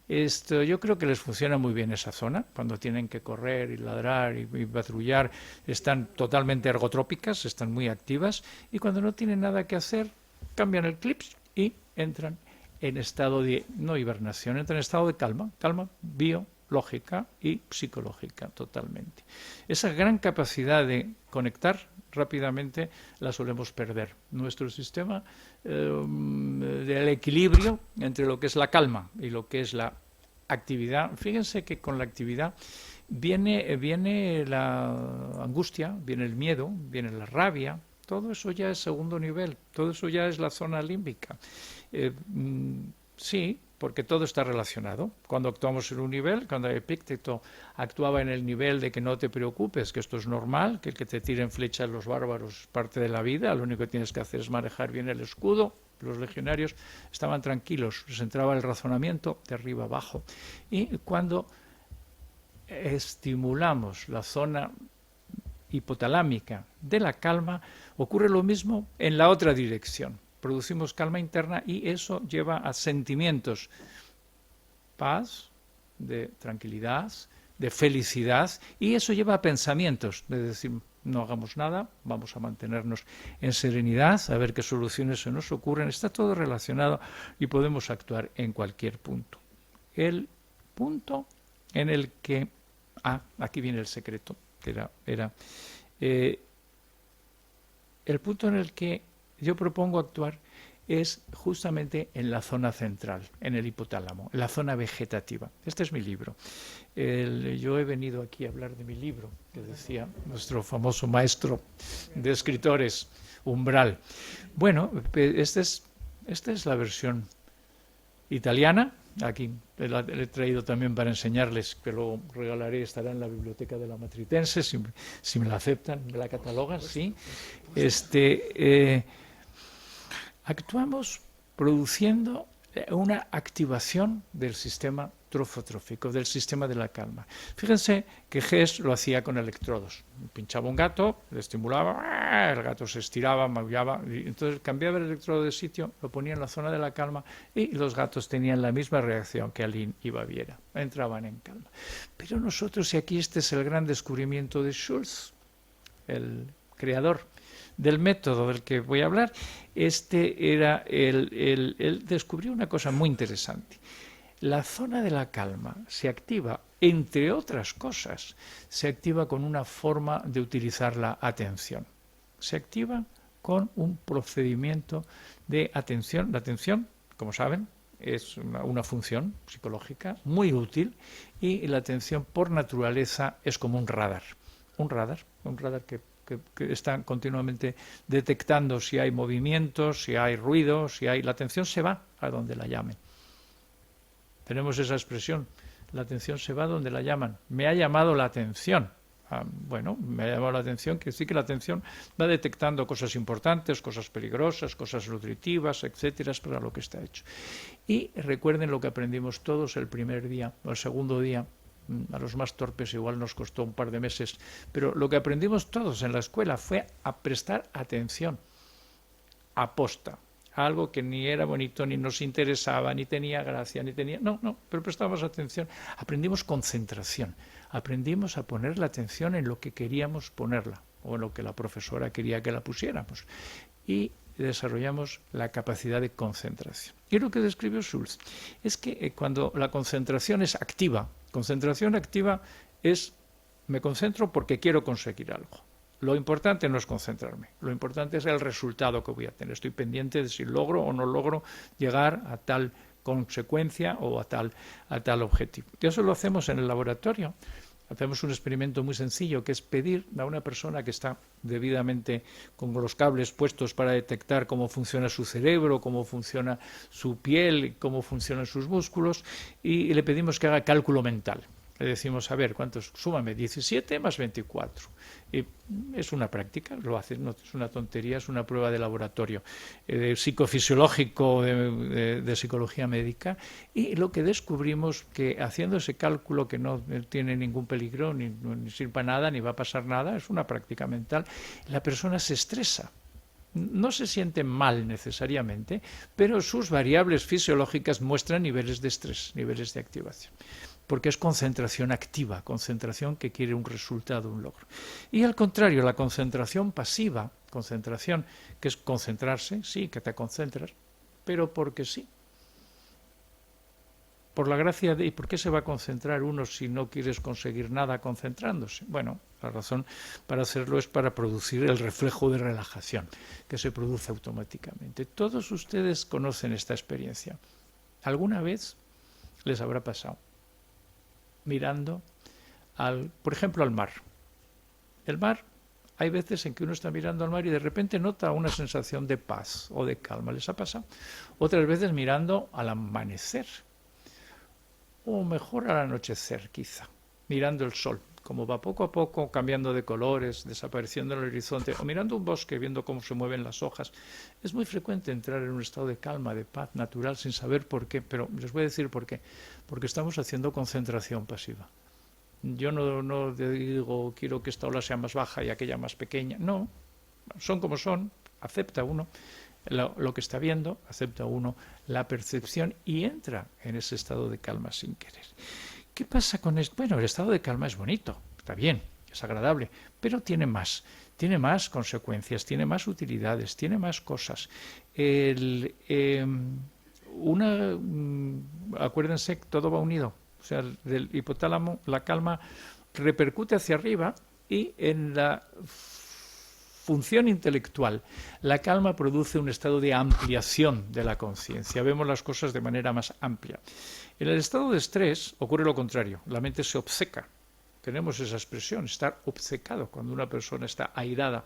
yo creo que les funciona muy bien esa zona. Cuando tienen que correr y ladrar y patrullar, están totalmente ergotrópicas, están muy activas, y cuando no tienen nada que hacer, cambian el clips y entran en estado de, no hibernación, entran en estado de calma biológica y psicológica totalmente. Esa gran capacidad de conectar rápidamente la solemos perder. Nuestro sistema del equilibrio entre lo que es la calma y lo que es la actividad, fíjense que con la actividad viene la angustia, viene el miedo, viene la rabia. Todo eso ya es segundo nivel, todo eso ya es la zona límbica. Sí, porque todo está relacionado. Cuando actuamos en un nivel, cuando Epicteto actuaba en el nivel de que no te preocupes, que esto es normal, que el que te tiren flechas los bárbaros es parte de la vida, lo único que tienes que hacer es manejar bien el escudo. Los legionarios estaban tranquilos, les entraba el razonamiento de arriba abajo. Y cuando estimulamos la zona hipotalámica de la calma, ocurre lo mismo en la otra dirección. Producimos calma interna y eso lleva a sentimientos, paz, de tranquilidad, de felicidad, y eso lleva a pensamientos, de decir, no hagamos nada, vamos a mantenernos en serenidad, a ver qué soluciones se nos ocurren. Está todo relacionado y podemos actuar en cualquier punto. El punto en el que, aquí viene el secreto, que era el punto en el que yo propongo actuar es justamente en la zona central, en el hipotálamo, en la zona vegetativa. Este es mi libro. Yo he venido aquí a hablar de mi libro, que decía nuestro famoso maestro de escritores, Umbral. Bueno, esta es la versión italiana. Aquí la he traído también para enseñarles, que lo regalaré, estará en la biblioteca de la Matritense, si me la aceptan, me la catalogan, sí. Actuamos produciendo una activación del sistema trofotrófico, del sistema de la calma. Fíjense que Hess lo hacía con electrodos. Pinchaba un gato, le estimulaba, el gato se estiraba, maullaba, y entonces cambiaba el electrodo de sitio, lo ponía en la zona de la calma y los gatos tenían la misma reacción que Aline y Baviera, entraban en calma. Pero nosotros, y aquí este es el gran descubrimiento de Schultz, el creador del método del que voy a hablar, él descubrió una cosa muy interesante. La zona de la calma se activa, entre otras cosas, se activa con una forma de utilizar la atención. Se activa con un procedimiento de atención. La atención, como saben, es una función psicológica muy útil, y la atención por naturaleza es como un radar que están continuamente detectando si hay movimientos, si hay ruido, la atención se va a donde la llamen. Tenemos esa expresión, la atención se va donde la llaman. Me ha llamado la atención. Bueno, me ha llamado la atención, quiere decir que la atención va detectando cosas importantes, cosas peligrosas, cosas nutritivas, etcétera, para lo que está hecho. Y recuerden lo que aprendimos todos el primer día, o el segundo día. A los más torpes igual nos costó un par de meses, pero lo que aprendimos todos en la escuela fue a prestar atención, aposta, a algo que ni era bonito, ni nos interesaba, ni tenía gracia, pero prestábamos atención. Aprendimos concentración, aprendimos a poner la atención en lo que queríamos ponerla, o en lo que la profesora quería que la pusiéramos, y desarrollamos la capacidad de concentración. Y lo que describió Schultz es que cuando la concentración es activa, concentración activa es me concentro porque quiero conseguir algo. Lo importante no es concentrarme, lo importante es el resultado que voy a tener. Estoy pendiente de si logro o no logro llegar a tal consecuencia o a tal objetivo. Y eso lo hacemos en el laboratorio. Hacemos un experimento muy sencillo, que es pedir a una persona que está debidamente con los cables puestos para detectar cómo funciona su cerebro, cómo funciona su piel, cómo funcionan sus músculos, y le pedimos que haga cálculo mental. Le decimos, a ver, ¿cuántos? Súmame 17 más 24. Y es una práctica, lo hace, no es una tontería, es una prueba de laboratorio psicofisiológico de psicología médica, y lo que descubrimos que haciendo ese cálculo, que no tiene ningún peligro, ni sirve para nada, ni va a pasar nada, es una práctica mental, la persona se estresa. No se siente mal necesariamente, pero sus variables fisiológicas muestran niveles de estrés, niveles de activación, porque es concentración activa, concentración que quiere un resultado, un logro. Y al contrario, la concentración pasiva, concentración que es concentrarse, sí, que te concentras, pero porque sí. Por la gracia de... ¿Y por qué se va a concentrar uno si no quieres conseguir nada concentrándose? Bueno, la razón para hacerlo es para producir el reflejo de relajación, que se produce automáticamente. Todos ustedes conocen esta experiencia. ¿Alguna vez les habrá pasado? Mirando, por ejemplo, al mar. El mar, hay veces en que uno está mirando al mar y de repente nota una sensación de paz o de calma. ¿Les ha pasado? Otras veces mirando al amanecer, o mejor al anochecer quizá, mirando el sol, como va poco a poco cambiando de colores, desapareciendo en el horizonte, o mirando un bosque, viendo cómo se mueven las hojas. Es muy frecuente entrar en un estado de calma, de paz natural, sin saber por qué, pero les voy a decir por qué. Porque estamos haciendo concentración pasiva. Yo no digo, quiero que esta ola sea más baja y aquella más pequeña. No, son como son, acepta uno lo que está viendo, acepta uno la percepción y entra en ese estado de calma sin querer. ¿Qué pasa con esto? Bueno, el estado de calma es bonito, está bien, es agradable, pero tiene más consecuencias, tiene más utilidades, tiene más cosas. Acuérdense que todo va unido, o sea, del hipotálamo, la calma repercute hacia arriba y en la función intelectual. La calma produce un estado de ampliación de la conciencia. Vemos las cosas de manera más amplia. En el estado de estrés ocurre lo contrario. La mente se obceca. Tenemos esa expresión, estar obcecado. Cuando una persona está airada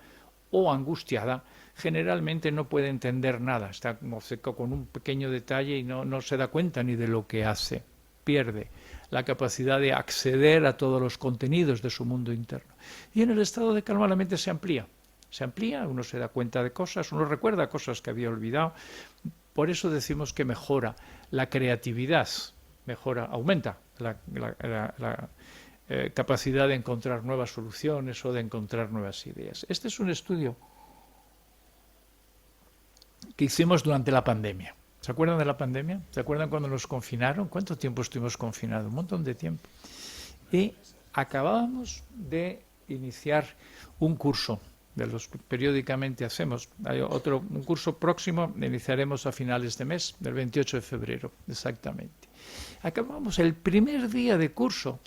o angustiada, generalmente no puede entender nada. Está obcecado con un pequeño detalle y no se da cuenta ni de lo que hace. Pierde la capacidad de acceder a todos los contenidos de su mundo interno. Y en el estado de calma la mente se amplía, uno se da cuenta de cosas, uno recuerda cosas que había olvidado. Por eso decimos que mejora la creatividad, aumenta la capacidad de encontrar nuevas soluciones o de encontrar nuevas ideas. Este es un estudio que hicimos durante la pandemia. ¿Se acuerdan de la pandemia? ¿Se acuerdan cuando nos confinaron? ¿Cuánto tiempo estuvimos confinados? Un montón de tiempo. Y acabábamos de iniciar un curso de los que periódicamente hacemos. Hay un curso próximo, iniciaremos a finales de mes, del 28 de febrero, exactamente. Acabamos el primer día de curso,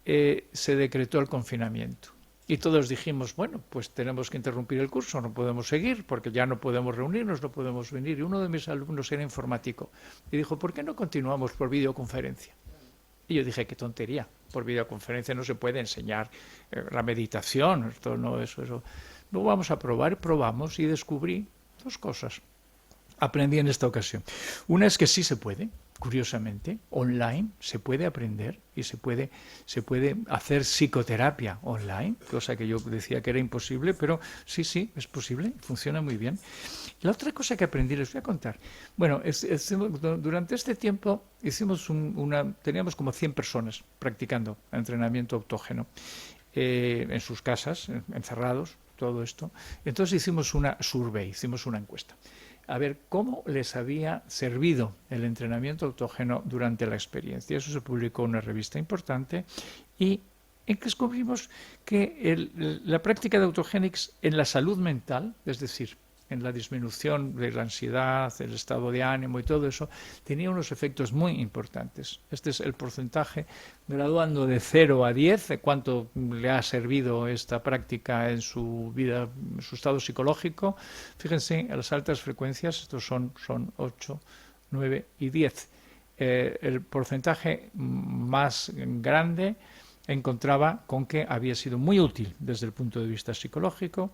se decretó el confinamiento. Y todos dijimos, bueno, pues tenemos que interrumpir el curso, no podemos seguir porque ya no podemos reunirnos, no podemos venir. Y uno de mis alumnos era informático y dijo, ¿por qué no continuamos por videoconferencia? Y yo dije, qué tontería, por videoconferencia no se puede enseñar la meditación, esto no es eso. Luego vamos a probar, probamos y descubrí dos cosas. Aprendí en esta ocasión. Una es que sí se puede, curiosamente, online se puede aprender y se puede hacer psicoterapia online, cosa que yo decía que era imposible, pero sí, es posible, funciona muy bien. La otra cosa que aprendí, les voy a contar. Bueno, durante este tiempo teníamos como 100 personas practicando entrenamiento autógeno en sus casas, encerrados, todo esto. Entonces hicimos una survey, hicimos una encuesta. A ver cómo les había servido el entrenamiento autógeno durante la experiencia. Eso se publicó en una revista importante y en que descubrimos que la práctica de autogénics en la salud mental, es decir, en la disminución de la ansiedad, el estado de ánimo y todo eso, tenía unos efectos muy importantes. Este es el porcentaje, graduando de 0 a 10, de cuánto le ha servido esta práctica en su vida, en su estado psicológico. Fíjense, a las altas frecuencias, estos son 8, 9 y 10. El porcentaje más grande encontraba con que había sido muy útil desde el punto de vista psicológico.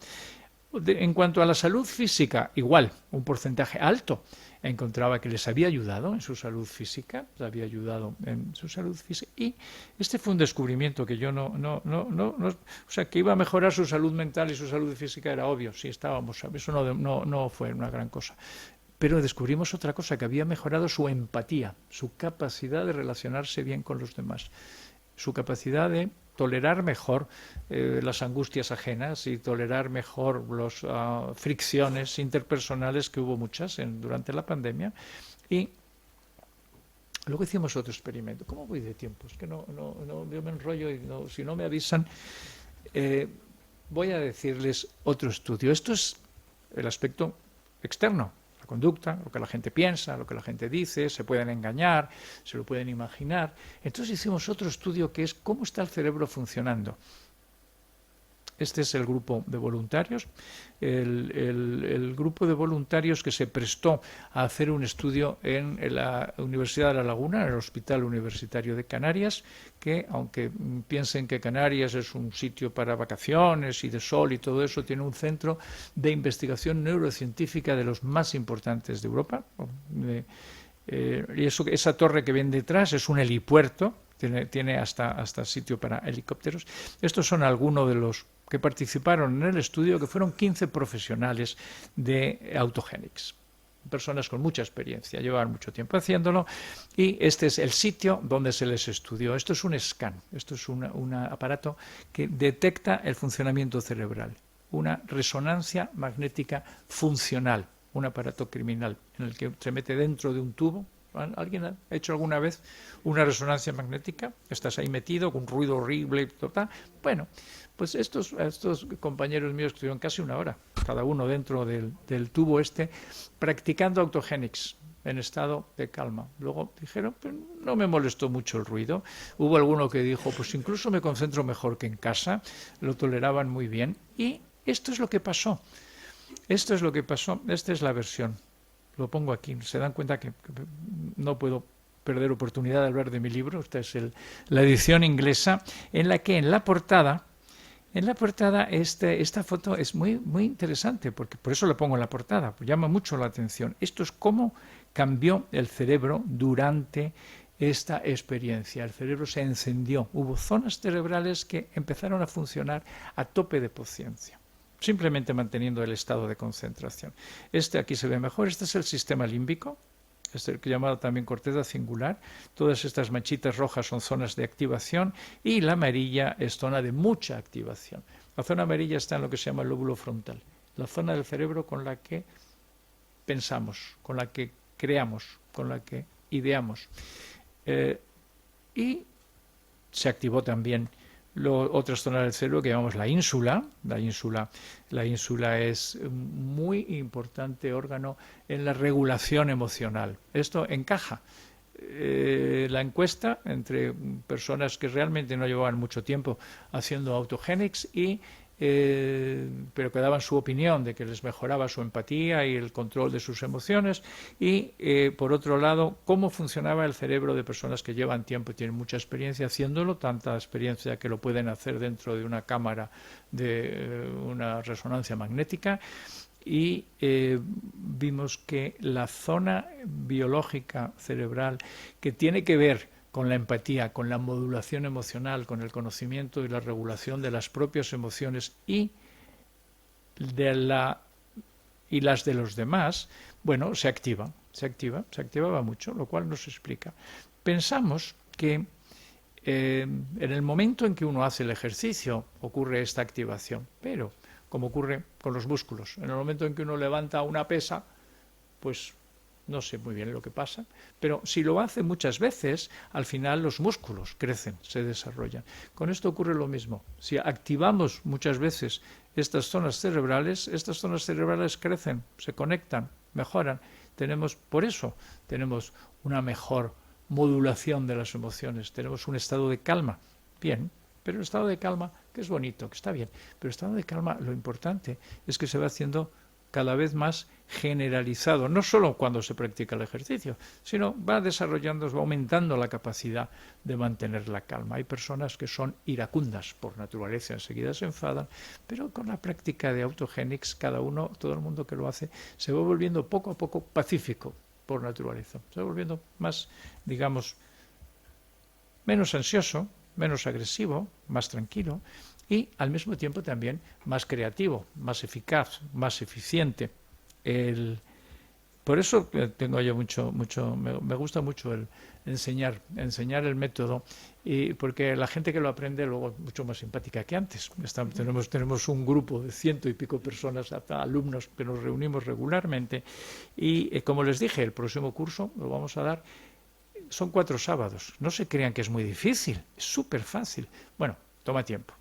En cuanto a la salud física, igual, un porcentaje alto, encontraba que les había ayudado en su salud física, y este fue un descubrimiento que yo o sea, que iba a mejorar su salud mental y su salud física era obvio, sí estábamos, eso no fue una gran cosa. Pero descubrimos otra cosa, que había mejorado su empatía, su capacidad de relacionarse bien con los demás, su capacidad de tolerar mejor las angustias ajenas y tolerar mejor las fricciones interpersonales, que hubo muchas durante la pandemia. Y luego hicimos otro experimento. ¿Cómo voy de tiempo? Es que yo me enrollo y si no me avisan, voy a decirles otro estudio. Esto es el aspecto externo. Conducta, lo que la gente piensa, lo que la gente dice, se pueden engañar, se lo pueden imaginar. Entonces hicimos otro estudio que es cómo está el cerebro funcionando. Este es el grupo de voluntarios, el grupo de voluntarios que se prestó a hacer un estudio en la Universidad de La Laguna, en el Hospital Universitario de Canarias, que aunque piensen que Canarias es un sitio para vacaciones y de sol y todo eso, tiene un centro de investigación neurocientífica de los más importantes de Europa. Y esa torre que ven detrás es un helipuerto, tiene hasta sitio para helicópteros. Estos son algunos de los que participaron en el estudio, que fueron 15 profesionales de autogénics, personas con mucha experiencia, llevaban mucho tiempo haciéndolo, y este es el sitio donde se les estudió. Esto es un scan, esto es un aparato que detecta el funcionamiento cerebral, una resonancia magnética funcional, un aparato criminal en el que se mete dentro de un tubo. ¿Alguien ha hecho alguna vez una resonancia magnética? Estás ahí metido con un ruido horrible, total. Bueno, pues estos compañeros míos estuvieron casi una hora, cada uno dentro del tubo practicando autogénics en estado de calma. Luego dijeron, pues no me molestó mucho el ruido. Hubo alguno que dijo, pues incluso me concentro mejor que en casa, lo toleraban muy bien. Y Esto es lo que pasó. Esto es lo que pasó. Esta es la versión. Lo pongo aquí. Se dan cuenta que no puedo perder oportunidad de hablar de mi libro. Esta es la edición inglesa, en la que en la portada esta foto es muy, muy interesante, porque por eso la pongo en la portada, pues llama mucho la atención. Esto es cómo cambió el cerebro durante esta experiencia. El cerebro se encendió. Hubo zonas cerebrales que empezaron a funcionar a tope de potencia, simplemente manteniendo el estado de concentración. Aquí se ve mejor. Este es el sistema límbico, llamado también corteza cingular. Todas estas manchitas rojas son zonas de activación y la amarilla es zona de mucha activación. La zona amarilla está en lo que se llama el lóbulo frontal, la zona del cerebro con la que pensamos, con la que creamos, con la que ideamos. Y se activó también otras zonas del cerebro que llamamos la ínsula. La ínsula es un muy importante órgano en la regulación emocional. Esto encaja. La encuesta entre personas que realmente no llevaban mucho tiempo haciendo autogenics pero que daban su opinión de que les mejoraba su empatía y el control de sus emociones, y por otro lado, cómo funcionaba el cerebro de personas que llevan tiempo y tienen mucha experiencia haciéndolo, tanta experiencia que lo pueden hacer dentro de una cámara de una resonancia magnética, y vimos que la zona biológica cerebral que tiene que ver con la empatía, con la modulación emocional, con el conocimiento y la regulación de las propias emociones y las de los demás, bueno, se activaba mucho, lo cual nos explica. Pensamos que en el momento en que uno hace el ejercicio ocurre esta activación, pero como ocurre con los músculos, en el momento en que uno levanta una pesa, pues no sé muy bien lo que pasa, pero si lo hace muchas veces, al final los músculos crecen, se desarrollan. Con esto ocurre lo mismo. Si activamos muchas veces estas zonas cerebrales crecen, se conectan, mejoran. Por eso tenemos una mejor modulación de las emociones, tenemos un estado de calma. Bien, pero el estado de calma, que es bonito, que está bien, pero el estado de calma, lo importante es que se va haciendo cada vez más generalizado, no solo cuando se practica el ejercicio, sino va aumentando la capacidad de mantener la calma. Hay personas que son iracundas por naturaleza, enseguida se enfadan, pero con la práctica de autogenics, todo el mundo que lo hace, se va volviendo poco a poco pacífico por naturaleza, se va volviendo más, digamos, menos ansioso, menos agresivo, más tranquilo, y al mismo tiempo también más creativo, más eficaz, más eficiente. Por eso tengo yo me gusta mucho el enseñar el método, y porque la gente que lo aprende luego es mucho más simpática que antes. Tenemos un grupo de 100 y pico personas, hasta alumnos, que nos reunimos regularmente, y como les dije, el próximo curso lo vamos a dar. Son 4 sábados. No se crean que es muy difícil, es súper fácil. Bueno, toma tiempo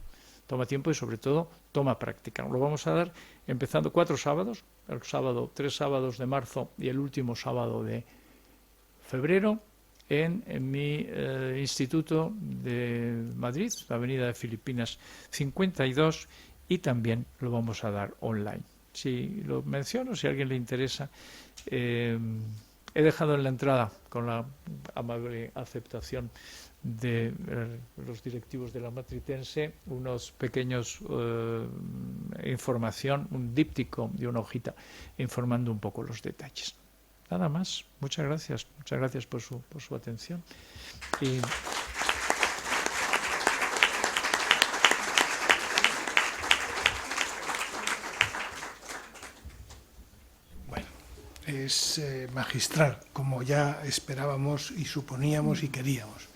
y sobre todo toma práctica. Lo vamos a dar empezando 4 sábados, 3 sábados de marzo y el último sábado de febrero en mi instituto de Madrid, la avenida de Filipinas 52, y también lo vamos a dar online. Si lo menciono, si a alguien le interesa, he dejado en la entrada, con la amable aceptación de los directivos de la Matritense, unos pequeños información, un díptico y una hojita informando un poco los detalles. Nada más. Muchas gracias por su atención. Y es magistral, como ya esperábamos y suponíamos y queríamos.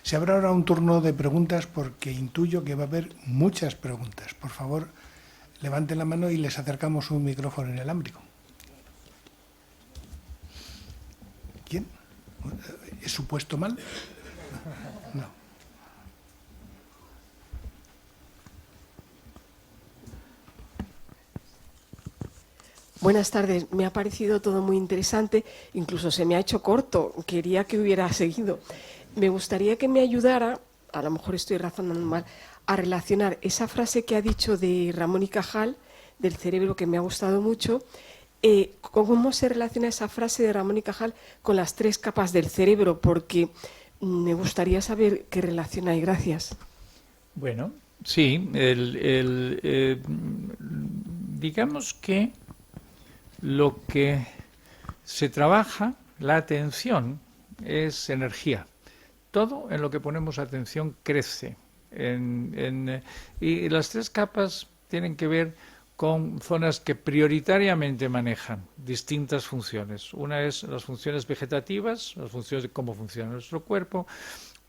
Se abre ahora un turno de preguntas porque intuyo que va a haber muchas preguntas. Por favor, levanten la mano y les acercamos un micrófono inalámbrico. ¿Quién? ¿He supuesto mal? No. Buenas tardes. Me ha parecido todo muy interesante, incluso se me ha hecho corto, quería que hubiera seguido. Me gustaría que me ayudara, a lo mejor estoy razonando mal, a relacionar esa frase que ha dicho de Ramón y Cajal, del cerebro que me ha gustado mucho. ¿Cómo se relaciona esa frase de Ramón y Cajal con las 3 capas del cerebro? Porque me gustaría saber qué relación hay. Gracias. Bueno, sí, digamos que lo que se trabaja, la atención, es energía. Todo en lo que ponemos atención crece. Y las 3 capas tienen que ver con zonas que prioritariamente manejan distintas funciones. Una es las funciones vegetativas, las funciones de cómo funciona nuestro cuerpo.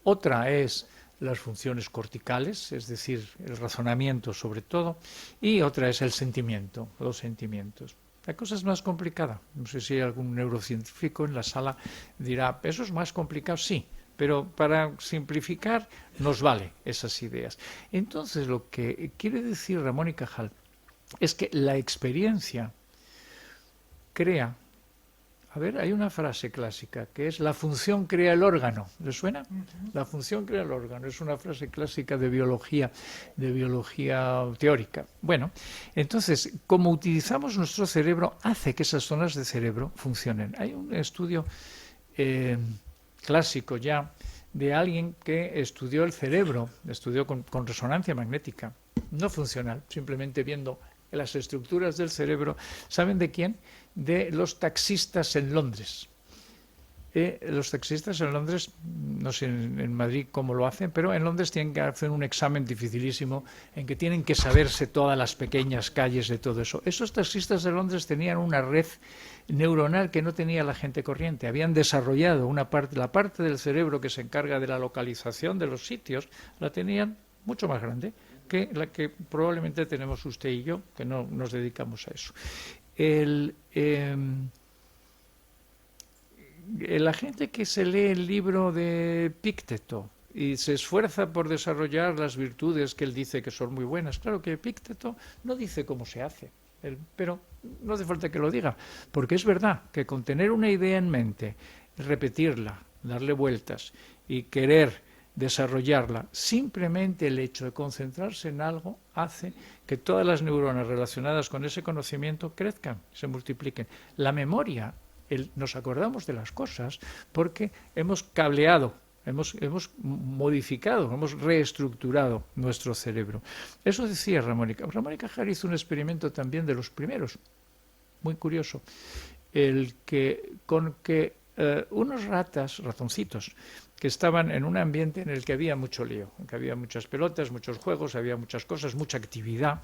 Otra es las funciones corticales, es decir, el razonamiento sobre todo. Y otra es el sentimiento, los sentimientos. La cosa es más complicada. No sé si algún neurocientífico en la sala dirá, ¿eso es más complicado? Sí, pero para simplificar nos vale esas ideas. Entonces, lo que quiere decir Ramón y Cajal es que la experiencia crea... A ver, hay una frase clásica que es la función crea el órgano. ¿Le suena? La función crea el órgano. Es una frase clásica de biología teórica. Bueno, entonces, como utilizamos nuestro cerebro, hace que esas zonas de cerebro funcionen. Hay un estudio clásico ya de alguien que estudió el cerebro, estudió con resonancia magnética, no funcional, simplemente viendo las estructuras del cerebro. ¿Saben de quién? De los taxistas en Londres. Los taxistas en Londres, no sé en Madrid cómo lo hacen, pero en Londres tienen que hacer un examen dificilísimo en que tienen que saberse todas las pequeñas calles de todo eso. Esos taxistas de Londres tenían una red neuronal que no tenía la gente corriente. Habían desarrollado la parte del cerebro que se encarga de la localización de los sitios, la tenían mucho más grande que la que probablemente tenemos usted y yo, que no nos dedicamos a eso. La gente que se lee el libro de Epícteto y se esfuerza por desarrollar las virtudes que él dice que son muy buenas, claro que Epícteto no dice cómo se hace, pero no hace falta que lo diga, porque es verdad que con tener una idea en mente, repetirla, darle vueltas y querer desarrollarla, simplemente el hecho de concentrarse en algo hace que todas las neuronas relacionadas con ese conocimiento crezcan, se multipliquen. La memoria, nos acordamos de las cosas porque hemos cableado, hemos modificado, hemos reestructurado nuestro cerebro. Eso decía Ramón y Cajal. Ramón y Cajal hizo un experimento también de los primeros, muy curioso, con que unos ratoncitos, que estaban en un ambiente en el que había mucho lío, en que había muchas pelotas, muchos juegos, había muchas cosas, mucha actividad,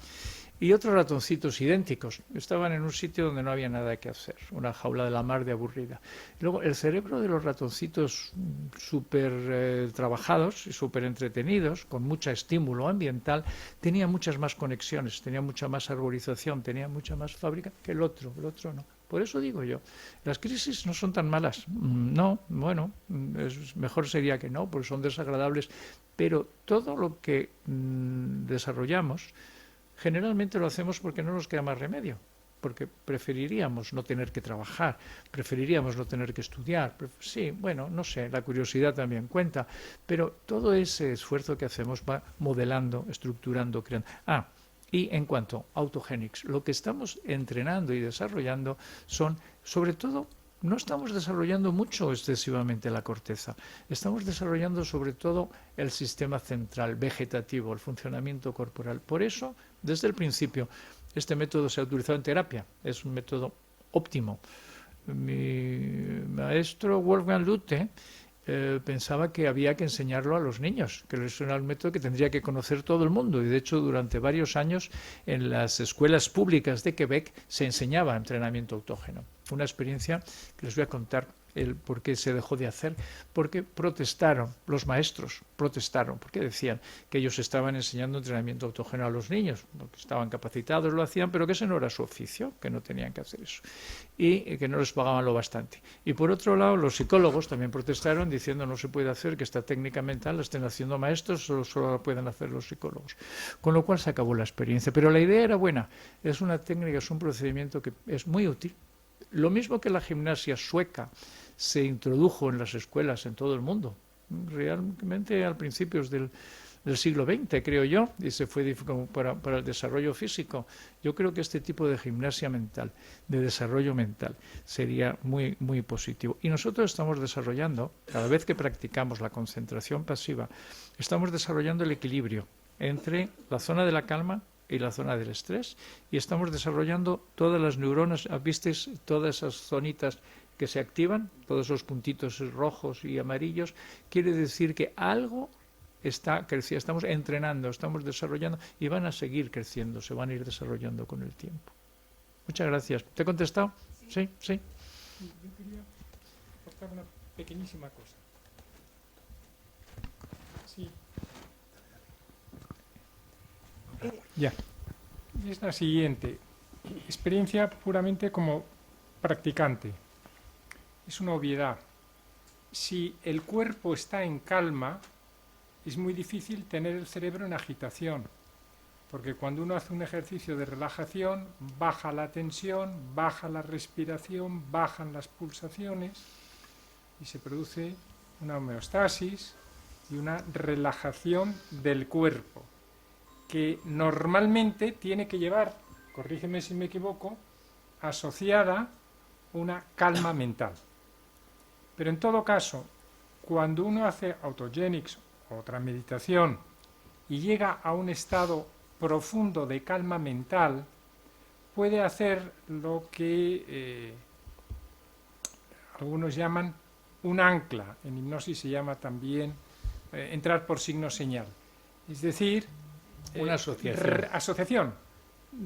y otros ratoncitos idénticos estaban en un sitio donde no había nada que hacer, una jaula de la mar de aburrida. Luego, el cerebro de los ratoncitos súper trabajados y súper entretenidos, con mucho estímulo ambiental, tenía muchas más conexiones, tenía mucha más arborización, tenía mucha más fábrica que el otro no. Por eso digo yo, las crisis no son tan malas. No, bueno, mejor sería que no, porque son desagradables, pero todo lo que desarrollamos, generalmente lo hacemos porque no nos queda más remedio, porque preferiríamos no tener que trabajar, preferiríamos no tener que estudiar. Sí, bueno, no sé, la curiosidad también cuenta, pero todo ese esfuerzo que hacemos va modelando, estructurando, creando. Y en cuanto a autogenics, lo que estamos entrenando y desarrollando son, sobre todo, no estamos desarrollando mucho excesivamente la corteza, estamos desarrollando sobre todo el sistema central, vegetativo, el funcionamiento corporal. Por eso, desde el principio, este método se ha utilizado en terapia, es un método óptimo. Mi maestro Wolfgang Lütte pensaba que había que enseñarlo a los niños, que eso era un método que tendría que conocer todo el mundo, y de hecho durante varios años en las escuelas públicas de Quebec se enseñaba entrenamiento autógeno. Una experiencia que les voy a contar el por qué se dejó de hacer, porque protestaron, los maestros protestaron, porque decían que ellos estaban enseñando entrenamiento autógeno a los niños, porque estaban capacitados, lo hacían, pero que ese no era su oficio, que no tenían que hacer eso, y que no les pagaban lo bastante. Y por otro lado, los psicólogos también protestaron diciendo no se puede hacer que esta técnica mental la estén haciendo maestros, solo la pueden hacer los psicólogos. Con lo cual se acabó la experiencia, pero la idea era buena, es una técnica, es un procedimiento que es muy útil. Lo mismo que la gimnasia sueca se introdujo en las escuelas en todo el mundo. Realmente a principios del del siglo XX, creo yo, y se fue como para el desarrollo físico. Yo creo que este tipo de gimnasia mental, de desarrollo mental, sería muy, muy positivo. Y nosotros estamos desarrollando, cada vez que practicamos la concentración pasiva, estamos desarrollando el equilibrio entre la zona de la calma y la zona del estrés, y estamos desarrollando todas las neuronas. ¿Visteis todas esas zonitas que se activan, todos esos puntitos rojos y amarillos? Quiere decir que algo está creciendo, estamos entrenando, estamos desarrollando y van a seguir creciendo, se van a ir desarrollando con el tiempo. Muchas gracias. ¿Te he contestado? Sí, sí. Yo quería aportar una pequeñísima cosa. Sí. Ya. Es la siguiente. Experiencia puramente como practicante. Es una obviedad. Si el cuerpo está en calma, es muy difícil tener el cerebro en agitación, porque cuando uno hace un ejercicio de relajación, baja la tensión, baja la respiración, bajan las pulsaciones y se produce una homeostasis y una relajación del cuerpo, que normalmente tiene que llevar, corrígeme si me equivoco, asociada una calma mental. Pero en todo caso, cuando uno hace autogenics, otra meditación, y llega a un estado profundo de calma mental, puede hacer lo que algunos llaman un ancla. En hipnosis se llama también entrar por signo señal. Es decir, una asociación. Asociación.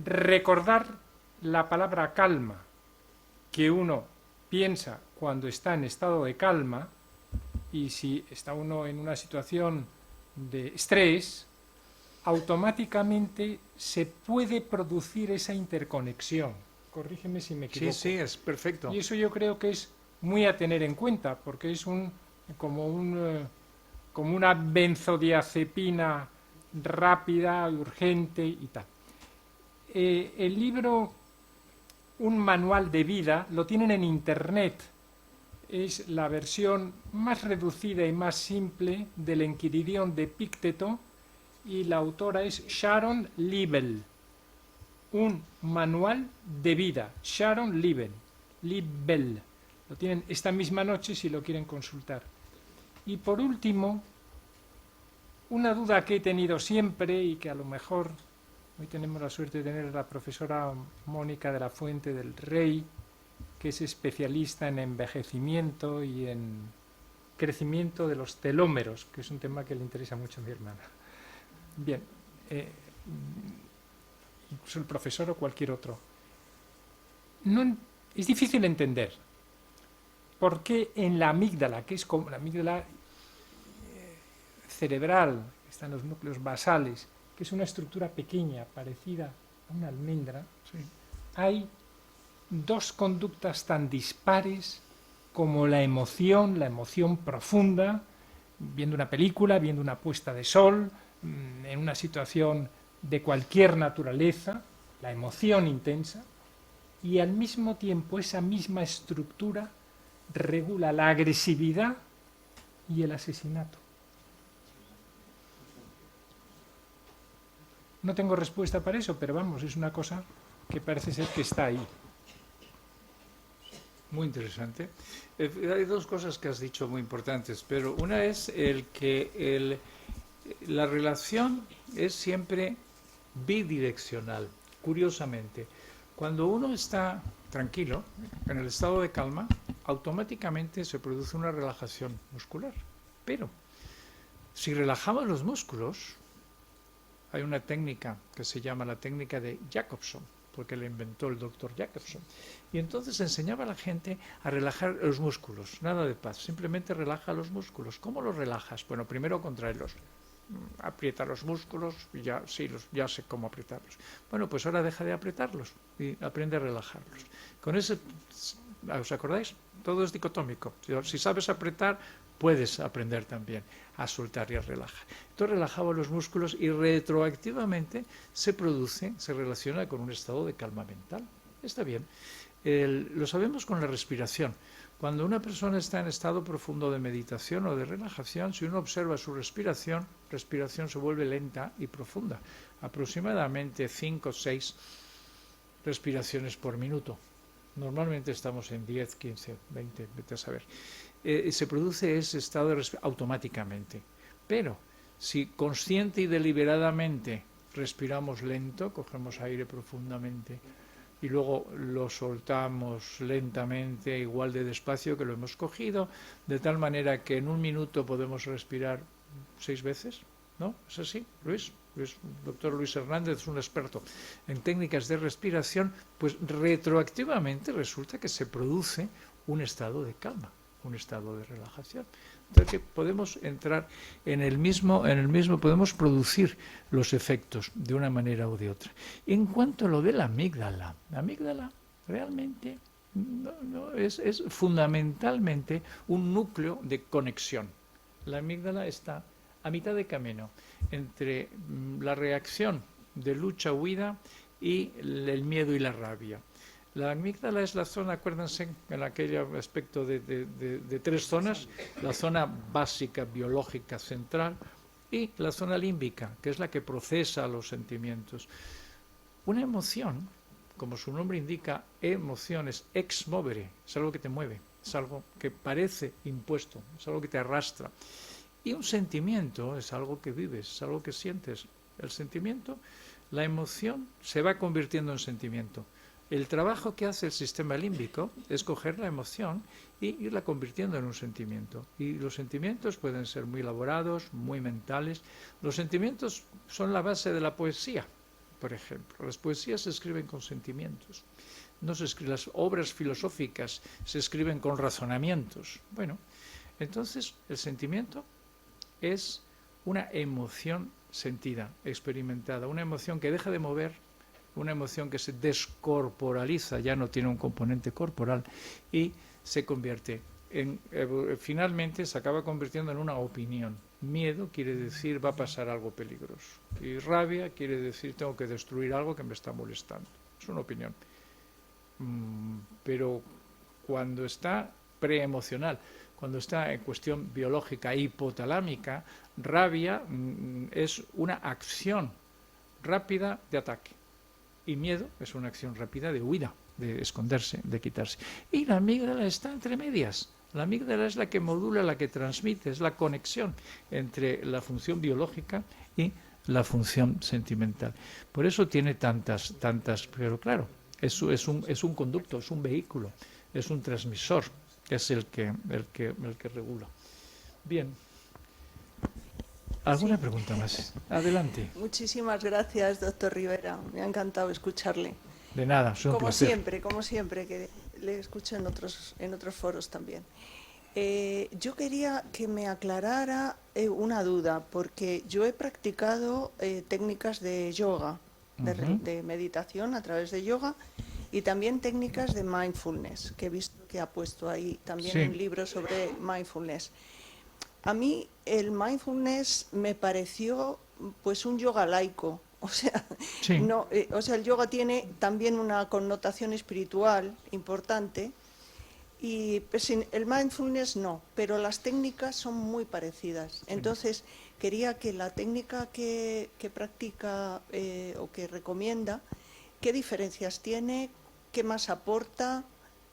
Recordar la palabra calma que uno piensa cuando está en estado de calma, y si está uno en una situación de estrés, automáticamente se puede producir esa interconexión. Corrígeme si me equivoco. Sí, sí, es perfecto. Y eso yo creo que es muy a tener en cuenta, porque es como una benzodiazepina rápida, urgente y tal. El libro Un manual de vida lo tienen en internet. Es la versión más reducida y más simple del Enquiridión de Epicteto, y la autora es Sharon Liebel. Un manual de vida. Sharon Liebel. Lo tienen esta misma noche si lo quieren consultar. Y por último, una duda que he tenido siempre y que a lo mejor hoy tenemos la suerte de tener a la profesora Mónica de la Fuente del Rey, que es especialista en envejecimiento y en crecimiento de los telómeros, que es un tema que le interesa mucho a mi hermana. Bien, incluso el profesor o cualquier otro. Es difícil entender por qué en la amígdala, que es como la amígdala cerebral, que están los núcleos basales, que es una estructura pequeña, parecida a una almendra, sí, hay dos conductas tan dispares como la emoción profunda, viendo una película, viendo una puesta de sol, en una situación de cualquier naturaleza, la emoción intensa, y al mismo tiempo esa misma estructura regula la agresividad y el asesinato. No tengo respuesta para eso, pero vamos, es una cosa que parece ser que está ahí. Muy interesante. Hay dos cosas que has dicho muy importantes, pero una es la relación es siempre bidireccional, curiosamente. Cuando uno está tranquilo, en el estado de calma, automáticamente se produce una relajación muscular. Pero si relajamos los músculos, hay una técnica que se llama la técnica de Jacobson, porque la inventó el doctor Jacobson. Y entonces enseñaba a la gente a relajar los músculos, nada de paz, simplemente relaja los músculos. ¿Cómo los relajas? Bueno, primero contraerlos, aprieta los músculos, y ya sé cómo apretarlos. Bueno, pues ahora deja de apretarlos y aprende a relajarlos. Con ese, ¿os acordáis? Todo es dicotómico. Si sabes apretar, puedes aprender también a soltar y a relajar. Entonces relajaba los músculos y retroactivamente se relaciona con un estado de calma mental. Está bien. Lo sabemos con la respiración. Cuando una persona está en estado profundo de meditación o de relajación, si uno observa su respiración se vuelve lenta y profunda. Aproximadamente 5 o 6 respiraciones por minuto. Normalmente estamos en 10, 15, 20, vete a saber. Se produce ese estado de respiración automáticamente. Pero si consciente y deliberadamente respiramos lento, cogemos aire profundamente y luego lo soltamos lentamente, igual de despacio que lo hemos cogido, de tal manera que en un minuto podemos respirar 6 veces, ¿no? ¿Es así, Luis? Doctor Luis Hernández es un experto en técnicas de respiración, pues retroactivamente resulta que se produce un estado de calma, un estado de relajación. Entonces que podemos entrar en el mismo, podemos producir los efectos de una manera o de otra. En cuanto a lo de la amígdala realmente es fundamentalmente un núcleo de conexión. La amígdala está a mitad de camino entre la reacción de lucha-huida y el miedo y la rabia. La amígdala es la zona, acuérdense, en aquel aspecto de 3 zonas, la zona básica biológica central y la zona límbica, que es la que procesa los sentimientos. Una emoción, como su nombre indica, emoción es ex movere, es algo que te mueve, es algo que parece impuesto, es algo que te arrastra. Y un sentimiento es algo que vives, es algo que sientes. El sentimiento, la emoción se va convirtiendo en sentimiento. El trabajo que hace el sistema límbico es coger la emoción y irla convirtiendo en un sentimiento. Y los sentimientos pueden ser muy elaborados, muy mentales. Los sentimientos son la base de la poesía, por ejemplo. Las poesías se escriben con sentimientos. No se escriben, las obras filosóficas se escriben con razonamientos. Bueno, entonces el sentimiento es una emoción sentida, experimentada, una emoción que deja de mover, una emoción que se descorporaliza, ya no tiene un componente corporal y se convierte en, finalmente se acaba convirtiendo en una opinión. Miedo quiere decir va a pasar algo peligroso y rabia quiere decir tengo que destruir algo que me está molestando. Es una opinión. Pero cuando está preemocional, cuando está en cuestión biológica hipotalámica, rabia es una acción rápida de ataque. Y miedo es una acción rápida de huida, de esconderse, de quitarse. Y la amígdala está entre medias. La amígdala es la que modula, la que transmite, es la conexión entre la función biológica y la función sentimental. Por eso tiene tantas, pero claro, es un conducto, es un vehículo, es un transmisor, es el que regula. Bien. ¿Alguna pregunta más? Adelante. Muchísimas gracias, doctor Rivera. Me ha encantado escucharle. De nada, es un placer. Como siempre, que le escucho en otros foros también. Yo quería que me aclarara una duda, porque yo he practicado técnicas de yoga, de meditación a través de yoga, y también técnicas de mindfulness, que he visto que ha puesto ahí también un libro sobre mindfulness. A mí el mindfulness me pareció pues un yoga laico, o sea, el yoga tiene también una connotación espiritual importante y pues, el mindfulness no, pero las técnicas son muy parecidas. Entonces quería que la técnica que practica o que recomienda, ¿qué diferencias tiene? ¿Qué más aporta?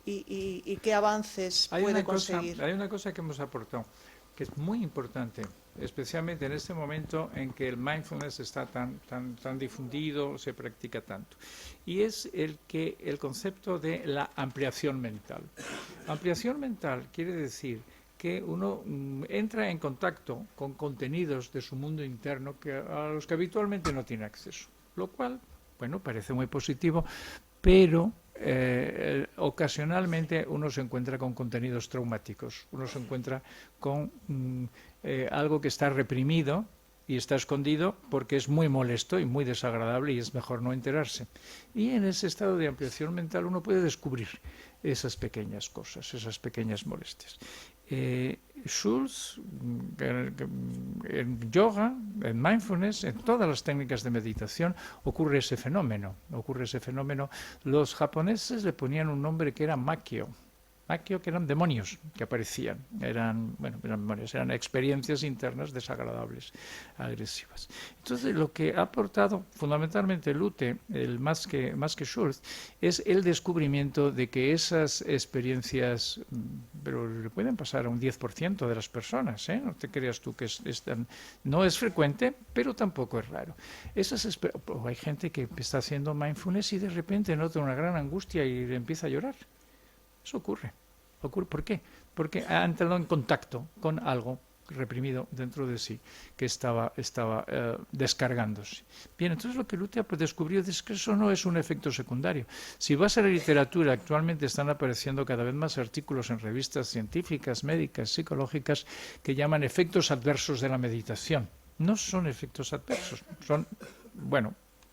¿Y qué avances puede conseguir? Hay una cosa que hemos aportado, que es muy importante, especialmente en este momento en que el mindfulness está tan difundido, se practica tanto, y es el concepto de la ampliación mental. Ampliación mental quiere decir que uno entra en contacto con contenidos de su mundo interno a los que habitualmente no tiene acceso, lo cual, bueno, parece muy positivo, pero ocasionalmente uno se encuentra con contenidos traumáticos, uno se encuentra con algo que está reprimido y está escondido porque es muy molesto y muy desagradable y es mejor no enterarse. Y en ese estado de ampliación mental uno puede descubrir esas pequeñas cosas, esas pequeñas molestias. Schultz, en yoga, en mindfulness, en todas las técnicas de meditación ocurre ese fenómeno. Los japoneses le ponían un nombre que era Makyo, que eran demonios que aparecían, eran demonios, eran experiencias internas desagradables, agresivas. Entonces, lo que ha aportado fundamentalmente Lute, más que Schultz, es el descubrimiento de que esas experiencias, pero le pueden pasar a un 10% de las personas, no te creas tú que no es frecuente, pero tampoco es raro. Hay gente que está haciendo mindfulness y de repente nota una gran angustia y empieza a llorar. Eso ocurre. ¿Por qué? Porque ha entrado en contacto con algo reprimido dentro de sí que estaba descargándose. Bien, entonces lo que Lute ha descubrido es que eso no es un efecto secundario. Si vas a la literatura, actualmente están apareciendo cada vez más artículos en revistas científicas, médicas, psicológicas, que llaman efectos adversos de la meditación. No son efectos adversos,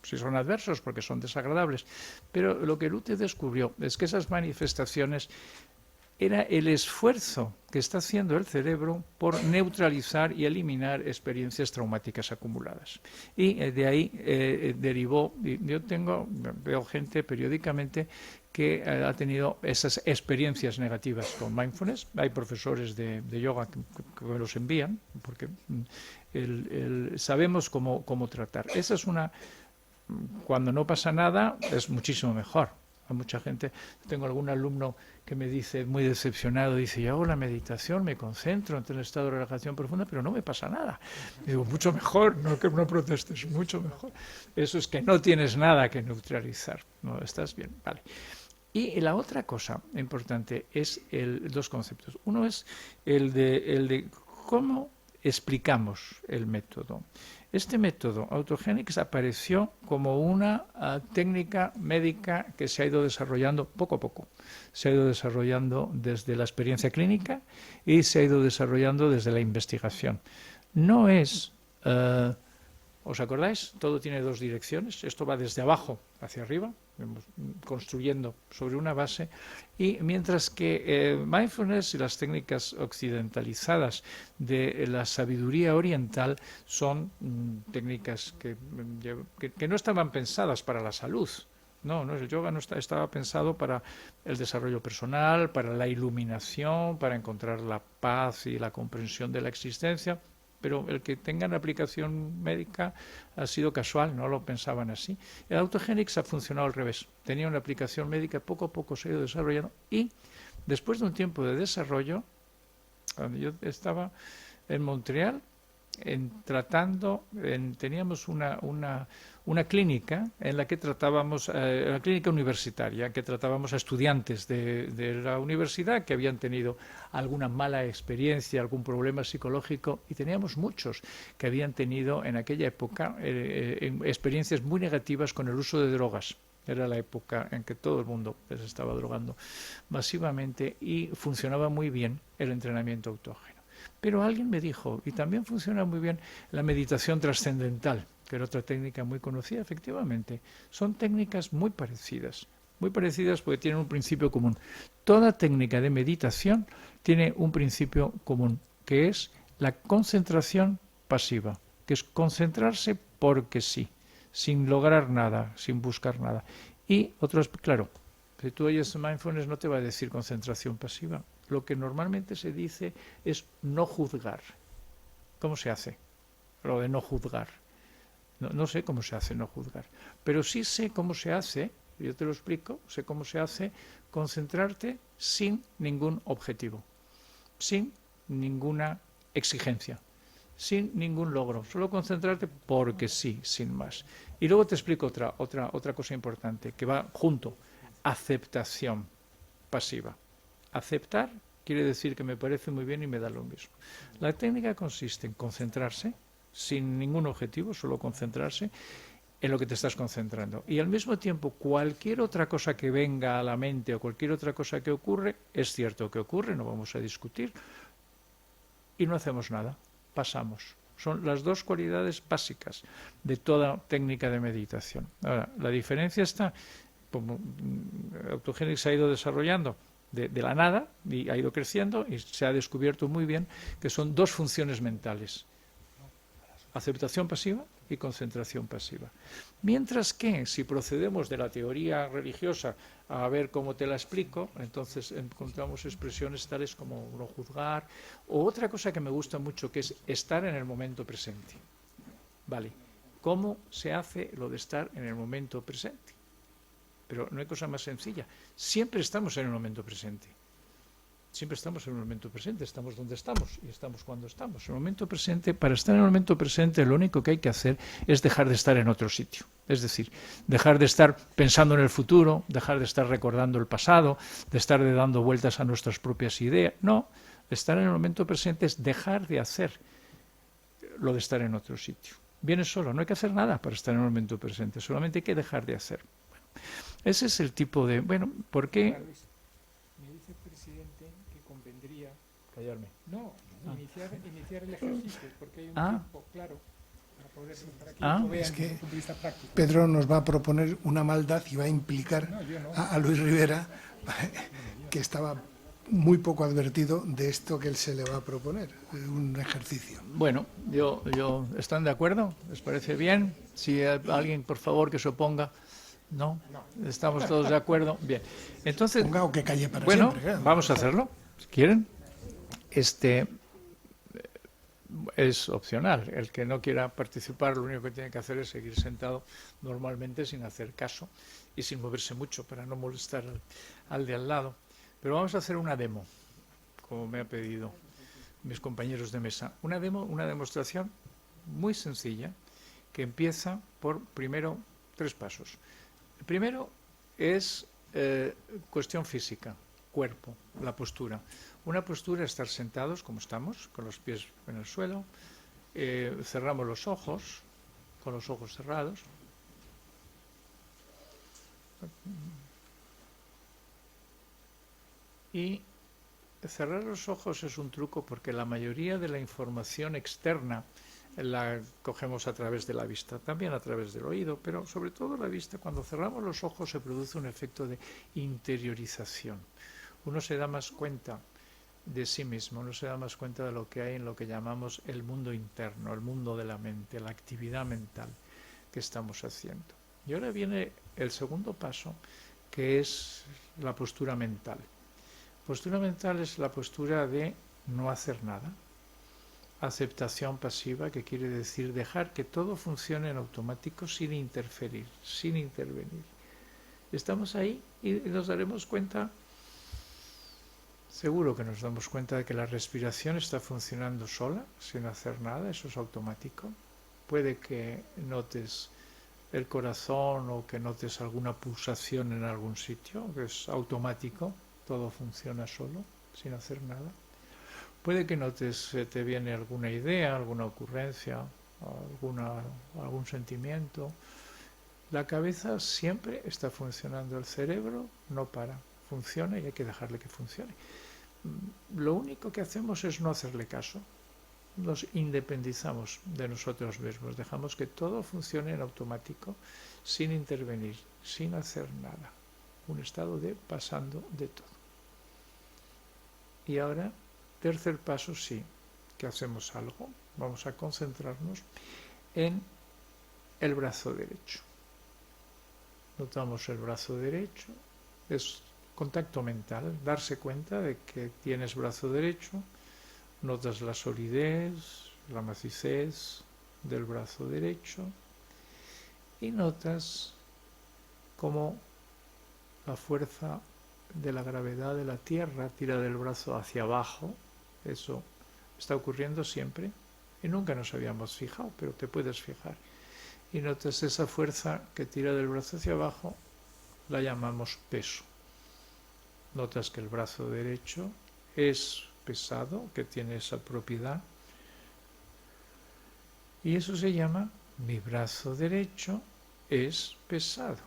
sí son adversos porque son desagradables, pero lo que Lute descubrió es que esas manifestaciones era el esfuerzo que está haciendo el cerebro por neutralizar y eliminar experiencias traumáticas acumuladas. Y de ahí derivó, veo gente periódicamente que ha tenido esas experiencias negativas con mindfulness. Hay profesores de yoga que me los envían, porque sabemos cómo tratar. Esa es cuando no pasa nada, es muchísimo mejor. Hay mucha gente, tengo algún alumno que me dice, muy decepcionado, dice, yo hago la meditación, me concentro, entro en el estado de relajación profunda, pero no me pasa nada. Y digo, mucho mejor, no que no protestes, mucho mejor. Eso es que no tienes nada que neutralizar, no estás bien, vale. Y la otra cosa importante es dos conceptos. Uno es el de cómo explicamos el método. Este método Autogenics apareció como una técnica médica que se ha ido desarrollando poco a poco. Se ha ido desarrollando desde la experiencia clínica y se ha ido desarrollando desde la investigación. No es... ¿os acordáis? Todo tiene dos direcciones. Esto va desde abajo hacia arriba, construyendo sobre una base, y mientras que mindfulness y las técnicas occidentalizadas de la sabiduría oriental son técnicas que no estaban pensadas para la salud. No, el yoga no estaba pensado para el desarrollo personal, para la iluminación, para encontrar la paz y la comprensión de la existencia. Pero el que tengan aplicación médica ha sido casual, no lo pensaban así. El Autogenics ha funcionado al revés. Tenía una aplicación médica, poco a poco se ha ido desarrollando, y después de un tiempo de desarrollo, cuando yo estaba en Montreal, teníamos una clínica en la que tratábamos, una clínica universitaria, que tratábamos a estudiantes de la universidad que habían tenido alguna mala experiencia, algún problema psicológico, y teníamos muchos que habían tenido en aquella época experiencias muy negativas con el uso de drogas. Era la época en que todo el mundo se estaba drogando masivamente y funcionaba muy bien el entrenamiento autógeno. Pero alguien me dijo, y también funciona muy bien la meditación trascendental, que era otra técnica muy conocida, efectivamente. Son técnicas muy parecidas porque tienen un principio común. Toda técnica de meditación tiene un principio común, que es la concentración pasiva, que es concentrarse porque sí, sin lograr nada, sin buscar nada. Y otros, claro, si tú oyes mindfulness no te va a decir concentración pasiva. Lo que normalmente se dice es no juzgar. ¿Cómo se hace lo de no juzgar? No sé cómo se hace no juzgar, pero sí sé cómo se hace, yo te lo explico, sé cómo se hace concentrarte sin ningún objetivo, sin ninguna exigencia, sin ningún logro, solo concentrarte porque sí, sin más. Y luego te explico otra cosa importante que va junto, aceptación pasiva. Aceptar quiere decir que me parece muy bien y me da lo mismo. La técnica consiste en concentrarse sin ningún objetivo, solo concentrarse en lo que te estás concentrando. Y al mismo tiempo, cualquier otra cosa que venga a la mente o cualquier otra cosa que ocurre, es cierto que ocurre, no vamos a discutir, y no hacemos nada, pasamos. Son las dos cualidades básicas de toda técnica de meditación. Ahora, la diferencia está, como Autogénesis se ha ido desarrollando de la nada y ha ido creciendo y se ha descubierto muy bien que son dos funciones mentales: aceptación pasiva y concentración pasiva. Mientras que si procedemos de la teoría religiosa a ver cómo te la explico, entonces encontramos expresiones tales como no juzgar, o otra cosa que me gusta mucho, que es estar en el momento presente. Vale, ¿cómo se hace lo de estar en el momento presente? Pero no hay cosa más sencilla. Siempre estamos en el momento presente. Siempre estamos en el momento presente, estamos donde estamos y estamos cuando estamos. En el momento presente, para estar en el momento presente, lo único que hay que hacer es dejar de estar en otro sitio. Es decir, dejar de estar pensando en el futuro, dejar de estar recordando el pasado, de estar dando vueltas a nuestras propias ideas. No, estar en el momento presente es dejar de hacer lo de estar en otro sitio. Viene solo, no hay que hacer nada para estar en el momento presente, solamente hay que dejar de hacer. Bueno, ese es el tipo de... Bueno, ¿por qué? Me dice el presidente que convendría Callarme. iniciar el ejercicio, porque hay un Ah. tiempo claro para que Ah. lo vean Es que desde un punto de vista práctico. Pedro nos va a proponer una maldad y va a implicar No, yo no. a Luis Rivera, que estaba muy poco advertido de esto que él se le va a proponer, un ejercicio. Bueno, ¿están de acuerdo? ¿Les parece bien? Si alguien, por favor, que se oponga. ¿No? ¿Estamos todos de acuerdo? Bien. Entonces, Ponga o que calle para bueno, siempre. Claro. vamos a hacerlo, si quieren. Es opcional. El que no quiera participar, lo único que tiene que hacer es seguir sentado normalmente sin hacer caso y sin moverse mucho para no molestar al de al lado. Pero vamos a hacer una demo, como me ha pedido mis compañeros de mesa. Una demo, una demostración muy sencilla que empieza por, primero, 3 pasos. El primero es cuestión física, cuerpo, la postura. Una postura es estar sentados como estamos, con los pies en el suelo. Cerramos los ojos, con los ojos cerrados. Y cerrar los ojos es un truco porque la mayoría de la información externa la cogemos a través de la vista, también a través del oído, pero sobre todo la vista. Cuando cerramos los ojos se produce un efecto de interiorización. Uno se da más cuenta de sí mismo, uno se da más cuenta de lo que hay en lo que llamamos el mundo interno, el mundo de la mente, la actividad mental que estamos haciendo. Y ahora viene el segundo paso, que es la postura mental. Postura mental es la postura de no hacer nada. Aceptación pasiva, que quiere decir dejar que todo funcione en automático sin interferir, sin intervenir. Estamos ahí y nos daremos cuenta, seguro que nos damos cuenta de que la respiración está funcionando sola, sin hacer nada, eso es automático. Puede que notes el corazón o que notes alguna pulsación en algún sitio, que es automático, todo funciona solo, sin hacer nada. Puede que notes que te viene alguna idea, alguna ocurrencia, algún sentimiento. La cabeza siempre está funcionando, el cerebro no para, funciona y hay que dejarle que funcione. Lo único que hacemos es no hacerle caso. Nos independizamos de nosotros mismos, dejamos que todo funcione en automático, sin intervenir, sin hacer nada. Un estado de pasando de todo. Y ahora, tercer paso, sí, que hacemos algo. Vamos a concentrarnos en el brazo derecho. Notamos el brazo derecho, es contacto mental, darse cuenta de que tienes brazo derecho, notas la solidez, la macizez del brazo derecho y notas cómo la fuerza de la gravedad de la Tierra tira del brazo hacia abajo. Eso está ocurriendo siempre y nunca nos habíamos fijado, pero te puedes fijar. Y notas esa fuerza que tira del brazo hacia abajo, la llamamos peso. Notas que el brazo derecho es pesado, que tiene esa propiedad. Y eso se llama mi brazo derecho es pesado.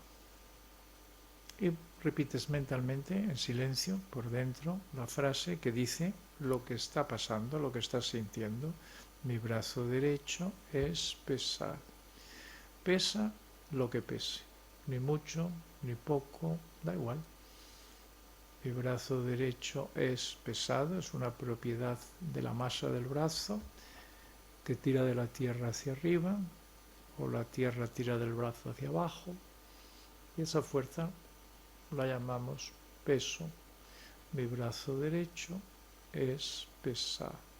Y repites mentalmente, en silencio, por dentro, la frase que dice lo que está pasando, lo que estás sintiendo. Mi brazo derecho es pesado. Pesa lo que pese, ni mucho, ni poco, da igual. Mi brazo derecho es pesado, es una propiedad de la masa del brazo que tira de la tierra hacia arriba o la tierra tira del brazo hacia abajo y esa fuerza la llamamos peso. Mi brazo derecho es pesado.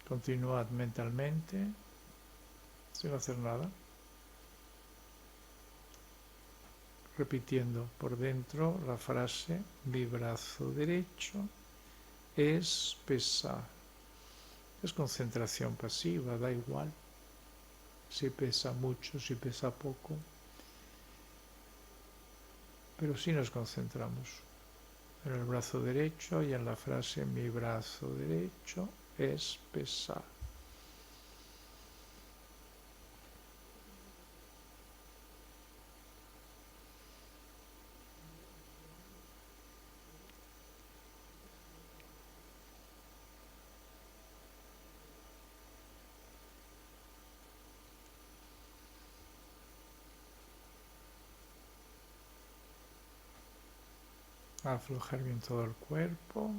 Continuad mentalmente sin hacer nada, repitiendo por dentro la frase: mi brazo derecho es pesado. Es concentración pasiva, da igual si pesa mucho, si pesa poco, pero sí nos concentramos en el brazo derecho y en la frase: mi brazo derecho es pesado. Aflojar bien todo el cuerpo.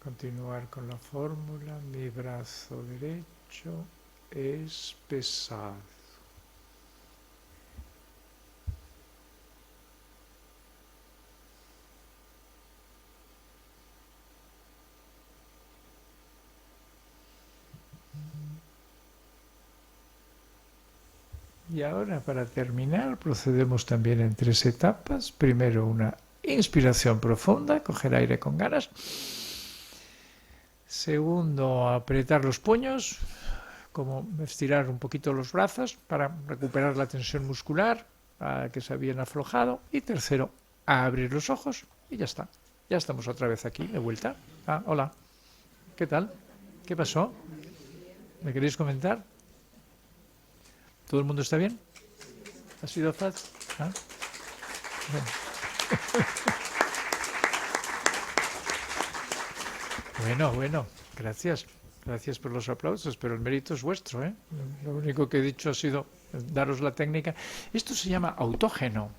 Continuar con la fórmula: mi brazo derecho es pesado. Y ahora, para terminar, procedemos también en 3 etapas. Primero, una inspiración profunda, coger aire con ganas. Segundo, apretar los puños, como estirar un poquito los brazos para recuperar la tensión muscular que se habían aflojado. Y tercero, abrir los ojos y ya está. Ya estamos otra vez aquí, de vuelta. Hola, ¿qué tal? ¿Qué pasó? ¿Me queréis comentar? ¿Todo el mundo está bien? ¿Ha sido fácil? Bueno, gracias. Gracias por los aplausos, pero el mérito es vuestro, ¿eh? Lo único que he dicho ha sido daros la técnica. Esto se llama autógeno,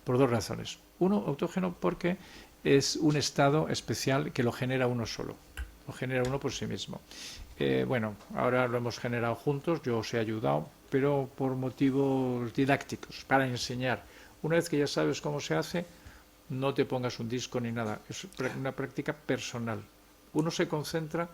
por 2 razones. Uno, autógeno porque es un estado especial que lo genera uno solo. Lo genera uno por sí mismo. Bueno, ahora lo hemos generado juntos, yo os he ayudado, pero por motivos didácticos, para enseñar. Una vez que ya sabes cómo se hace, no te pongas un disco ni nada. Es una práctica personal. Uno se concentra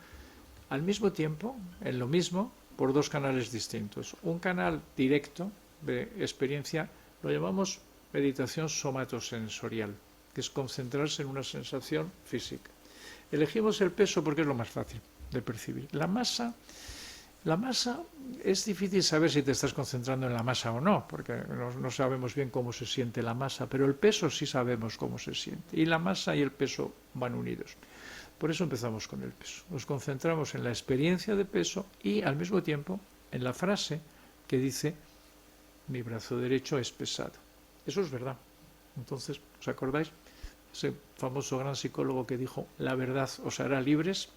al mismo tiempo en lo mismo por 2 canales distintos. Un canal directo de experiencia lo llamamos meditación somatosensorial, que es concentrarse en una sensación física. Elegimos el peso porque es lo más fácil de percibir. La masa es difícil saber si te estás concentrando en la masa o no, porque no sabemos bien cómo se siente la masa, pero el peso sí sabemos cómo se siente. Y la masa y el peso van unidos. Por eso empezamos con el peso. Nos concentramos en la experiencia de peso y al mismo tiempo en la frase que dice: mi brazo derecho es pesado. Eso es verdad. Entonces, ¿os acordáis? Ese famoso gran psicólogo que dijo: la verdad os hará libres.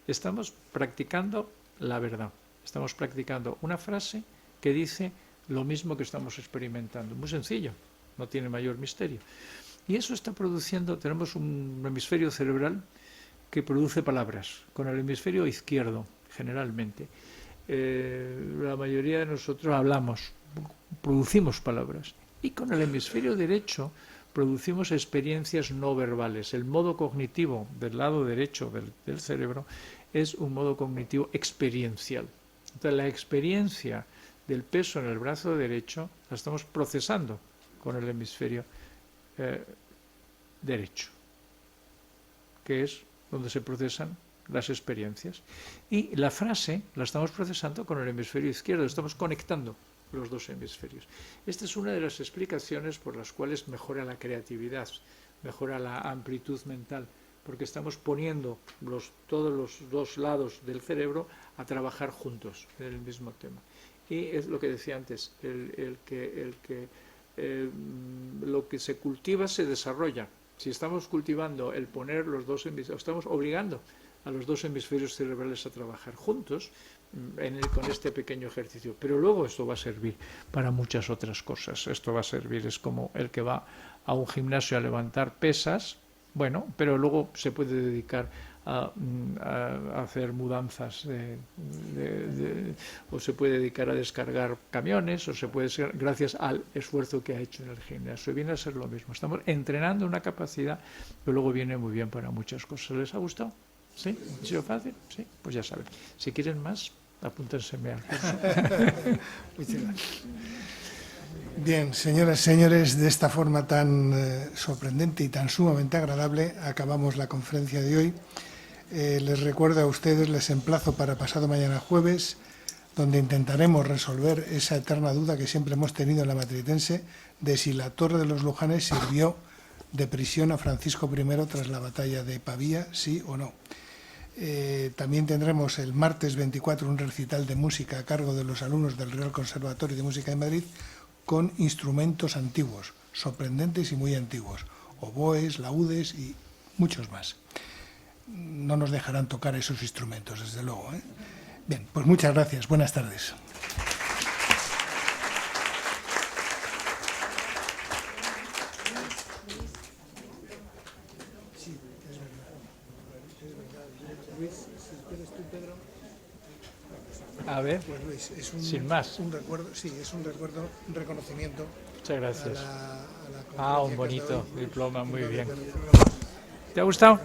Estamos practicando la verdad. Estamos practicando una frase que dice lo mismo que estamos experimentando. Muy sencillo, no tiene mayor misterio. Y eso está produciendo, tenemos un hemisferio cerebral que produce palabras, con el hemisferio izquierdo, generalmente. La mayoría de nosotros hablamos, producimos palabras. Y con el hemisferio derecho producimos experiencias no verbales. El modo cognitivo del lado derecho del cerebro es un modo cognitivo experiencial. Entonces, la experiencia del peso en el brazo derecho la estamos procesando con el hemisferio derecho, que es donde se procesan las experiencias. Y la frase la estamos procesando con el hemisferio izquierdo, estamos conectando los 2 hemisferios. Esta es una de las explicaciones por las cuales mejora la creatividad, mejora la amplitud mental, porque estamos poniendo todos los 2 lados del cerebro a trabajar juntos en el mismo tema. Y es lo que decía antes, lo que se cultiva se desarrolla. Si estamos cultivando el poner los 2 hemisferios, estamos obligando a los dos hemisferios cerebrales a trabajar juntos con este pequeño ejercicio. Pero luego esto va a servir para muchas otras cosas. Esto va a servir, es como el que va a un gimnasio a levantar pesas, bueno, pero luego se puede dedicar a hacer mudanzas o se puede dedicar a descargar camiones, o se puede ser gracias al esfuerzo que ha hecho en el gimnasio. Viene a ser lo mismo. Estamos entrenando una capacidad que luego viene muy bien para muchas cosas. ¿Les ha gustado? ¿Sí? ¿Ha sido fácil? Sí, pues ya saben. Si quieren más, apúntenseme al curso. Muchas gracias. Bien, señoras y señores, de esta forma tan sorprendente y tan sumamente agradable acabamos la conferencia de hoy. Les recuerdo a ustedes, les emplazo para pasado mañana jueves, donde intentaremos resolver esa eterna duda que siempre hemos tenido en la Matritense de si la Torre de los Lujanes sirvió de prisión a Francisco I tras la batalla de Pavía, sí o no. También tendremos el martes 24 un recital de música a cargo de los alumnos del Real Conservatorio de Música de Madrid con instrumentos antiguos, sorprendentes y muy antiguos, oboes, laúdes y muchos más. No nos dejarán tocar esos instrumentos, desde luego, ¿eh? Bien, pues muchas gracias. Buenas tardes. A ver, Pues Luis, es sin más. un recuerdo, sí, es un recuerdo, un reconocimiento Muchas gracias. a la Un conferencia que bonito doy. diploma, muy bien. ¿Te ha gustado?